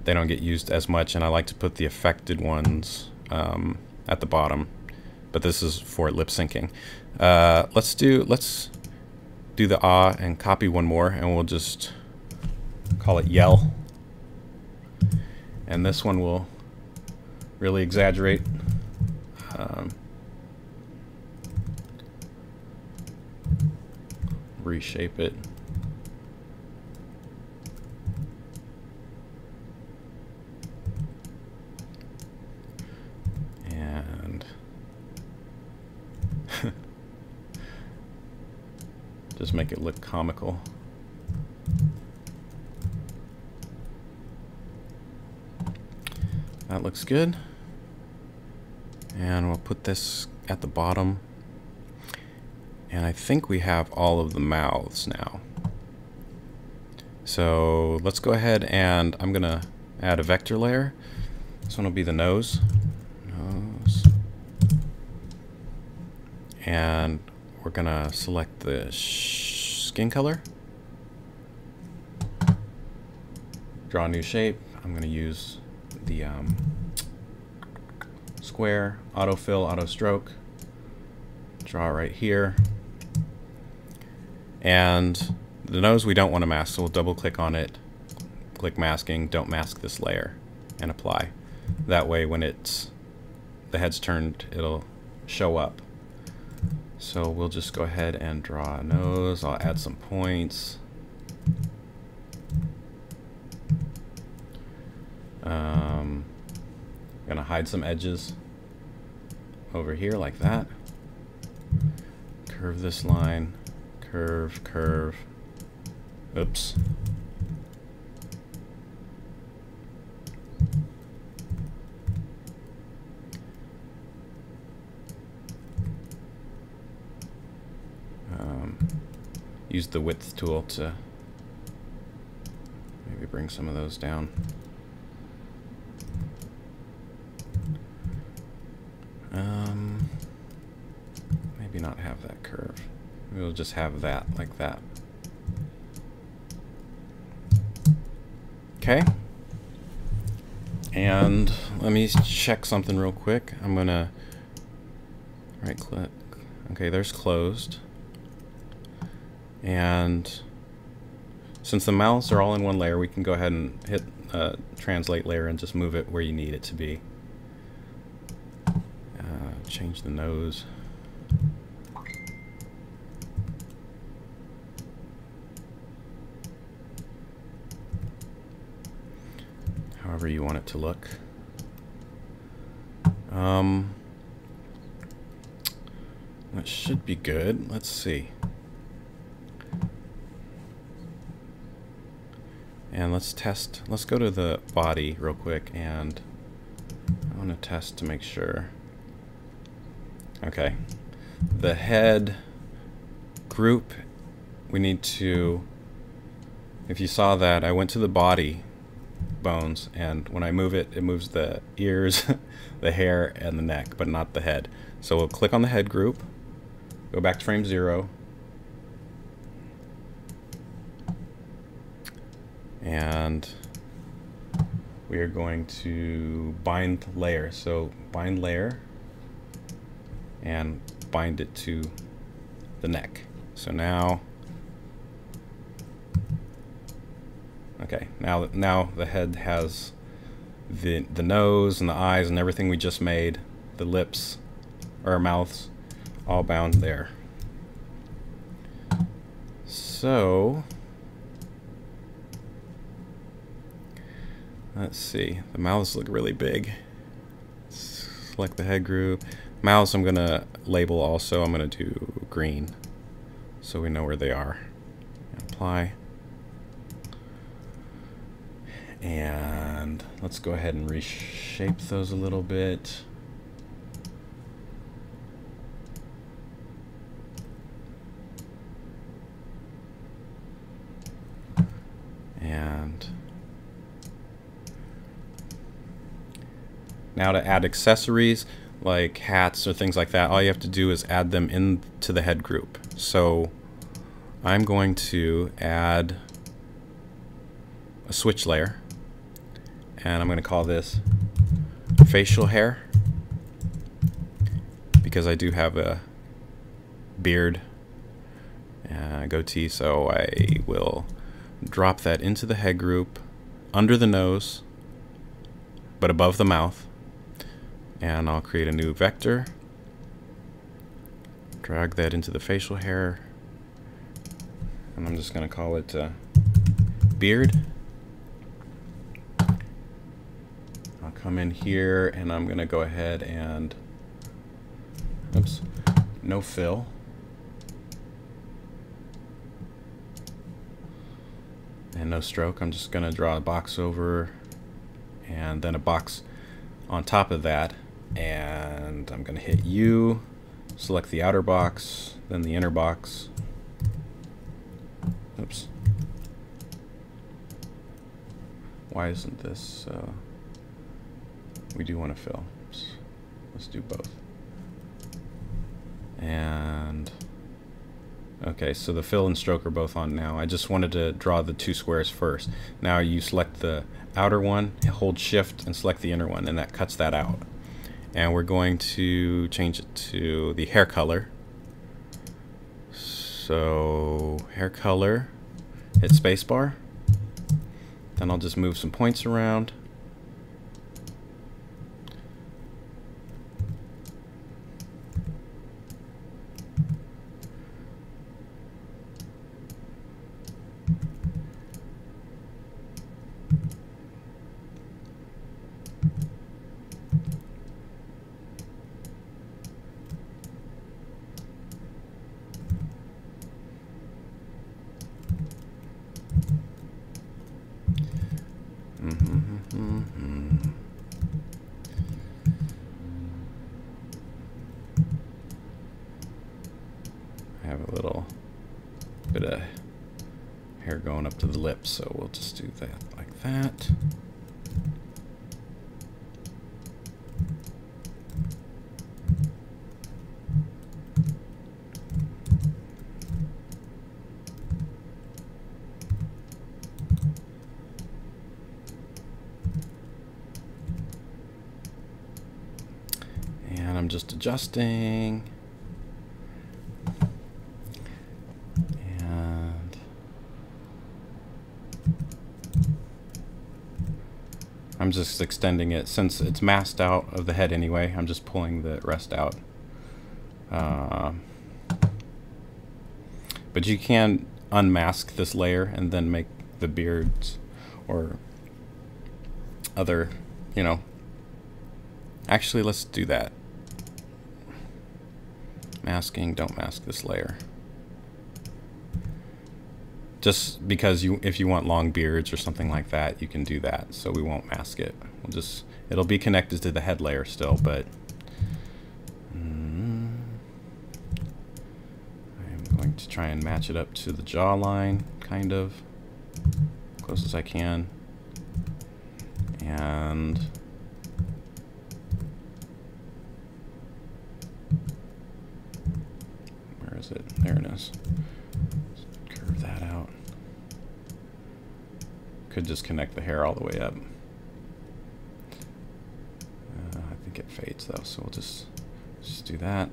they don't get used as much, and I like to put the affected ones at the bottom. But this is for lip syncing. Let's do the ah and copy one more, and we'll just call it yell. And this one will really exaggerate. Reshape it. And just make it look comical. That looks good. And we'll put this at the bottom. And I think we have all of the mouths now. So let's go ahead, and I'm gonna add a vector layer. This one will be the nose. And we're gonna select the skin color. Draw a new shape. I'm gonna use the square, autofill, auto stroke. Draw it right here. And the nose we don't want to mask, so we'll double click on it, click masking, don't mask this layer, and apply. That way when the head's turned, it'll show up. So we'll just go ahead and draw a nose. I'll add some points. Gonna hide some edges over here like that. Curve this line. Curve, curve. Oops. Use the width tool to maybe bring some of those down. Maybe not have that curve. We'll just have that like that. Okay. And let me check something real quick. I'm gonna right click. Okay, there's closed. And since the mouths are all in one layer, we can go ahead and hit translate layer and just move it where you need it to be. Change the nose. However you want it to look. That should be good. Let's see. And let's test. Let's go to the body real quick, and I want to test to make sure. Okay. The head group, we need to, if you saw that, I went to the body bones, and when I move it, it moves the ears, the hair, and the neck, but not the head. So we'll click on the head group, go back to frame 0, and we are going to bind layer. So bind layer and bind it to the neck. So now, okay, now the head has the nose and the eyes and everything we just made, the lips or mouths, all bound there. So let's see, the mouths look really big. Select the head group. Mouths I'm gonna label also. I'm gonna do green so we know where they are. Apply. And let's go ahead and reshape those a little bit. And now to add accessories like hats or things like that, all you have to do is add them into the head group. So I'm going to add a switch layer, and I'm going to call this facial hair, because I do have a beard goatee, so I will drop that into the head group under the nose but above the mouth, and I'll create a new vector, drag that into the facial hair, and I'm just going to call it beard. I'll come in here and I'm going to go ahead and no fill. And no stroke. I'm just going to draw a box over and then a box on top of that, and I'm going to hit U, select the outer box, then the inner box. Oops. Why isn't this? We do want to fill. Let's do both. And okay, so the fill and stroke are both on now. I just wanted to draw the two squares first. Now you select the outer one, hold shift and select the inner one, and that cuts that out. And we're going to change it to the hair color. So hair color, hit spacebar. Then I'll just move some points around. I have a little bit of hair going up to the lips, so we'll just do that like that. And I'm just adjusting. And I'm just extending it. Since it's masked out of the head anyway, I'm just pulling the rest out. But you can unmask this layer and then make the beards or other, you know. Actually, let's do that. Masking, don't mask this layer. Just because if you want long beards or something like that, you can do that. So we won't mask it. It'll be connected to the head layer still, but I'm going to try and match it up to the jawline, kind of, close as I can. And where is it? There it is. Curve that out. Could just connect the hair all the way up. I think it fades though, so we'll just do that.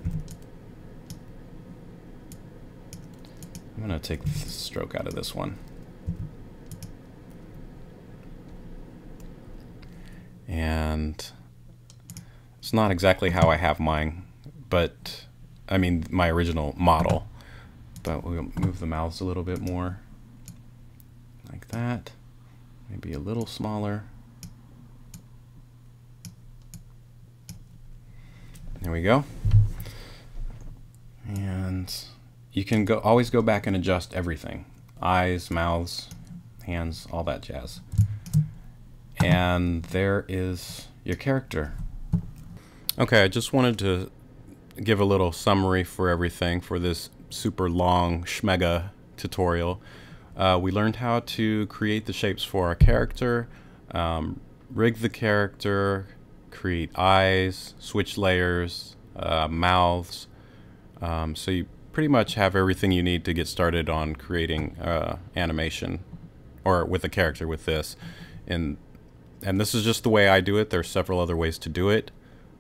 I'm gonna take the stroke out of this one. And it's not exactly how I have mine, but I mean my original model. But we'll move the mouths a little bit more, like that. Maybe a little smaller. There we go. And you can always go back and adjust everything. Eyes, mouths, hands, all that jazz. And there is your character. Okay, I just wanted to give a little summary for everything for this super long schmega tutorial. We learned how to create the shapes for our character, rig the character, create eyes, switch layers, mouths. So you pretty much have everything you need to get started on creating animation, or with a character with this. And this is just the way I do it. There's several other ways to do it.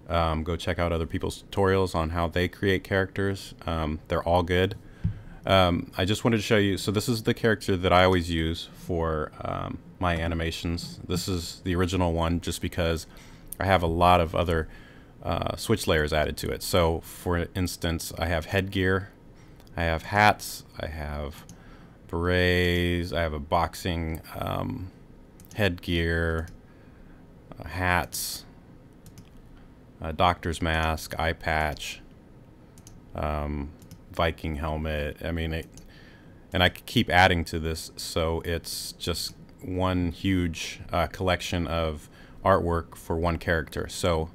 Go check out other people's tutorials on how they create characters. They're all good. I just wanted to show you, so this is the character that I always use for my animations. This is the original one just because I have a lot of other switch layers added to it. So for instance, I have headgear, I have hats, I have berets, I have a boxing headgear, hats, a doctor's mask, eye patch, Viking helmet. I mean, and I could keep adding to this, so it's just one huge collection of artwork for one character. So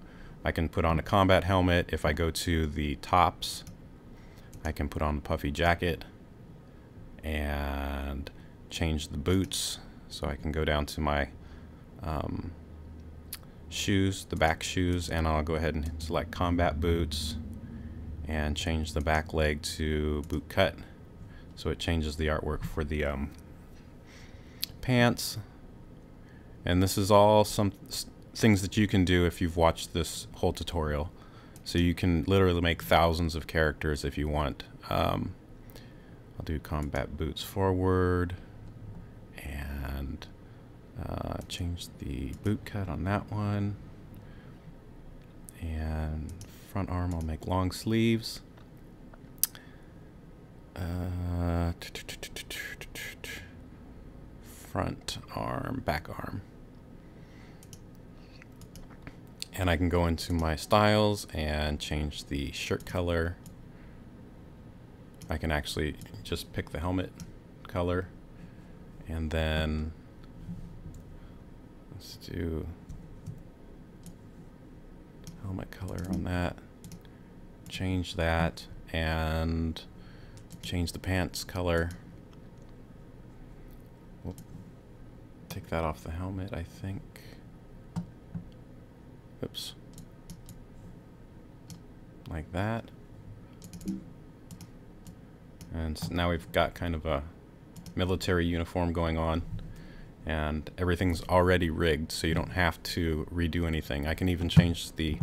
I can put on a combat helmet. If I go to the tops, I can put on the puffy jacket and change the boots. So I can go down to my shoes, the back shoes, and I'll go ahead and select combat boots and change the back leg to boot cut. So it changes the artwork for the pants. And this is all some things that you can do if you've watched this whole tutorial. So you can literally make thousands of characters if you want. I'll do combat boots forward and change the boot cut on that one. And front arm, I'll make long sleeves. Front arm, back arm. And I can go into my styles and change the shirt color. I can actually just pick the helmet color, and then let's do helmet color on that. Change that and change the pants color. We'll take that off the helmet, I think. Oops. Like that. And so now we've got kind of a military uniform going on, and everything's already rigged, so you don't have to redo anything. I can even change the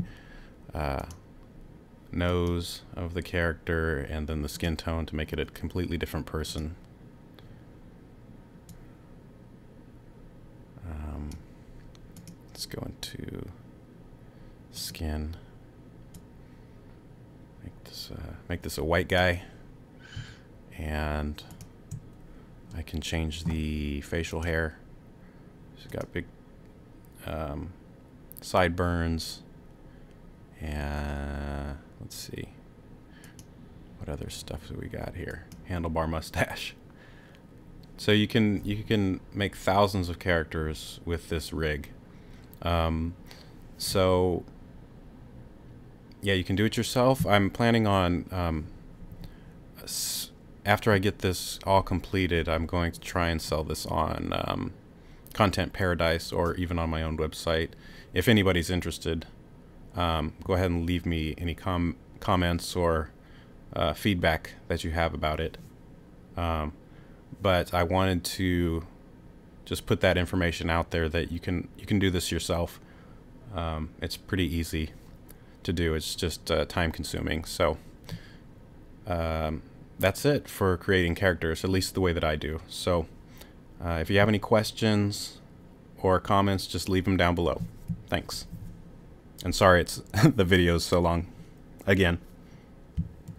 nose of the character and then the skin tone to make it a completely different person. Let's go into skin. Make this a white guy, and I can change the facial hair. She's got big sideburns, and let's see what other stuff do we got here. Handlebar mustache. So you can make thousands of characters with this rig. So yeah, you can do it yourself. I'm planning on after I get this all completed, I'm going to try and sell this on Content Paradise or even on my own website. If anybody's interested, go ahead and leave me any comments or feedback that you have about it. But I wanted to just put that information out there that you can do this yourself. It's pretty easy to do. It's just time consuming. So that's it for creating characters, at least the way that I do. So if you have any questions or comments, just leave them down below. Thanks. And sorry it's the video is so long again.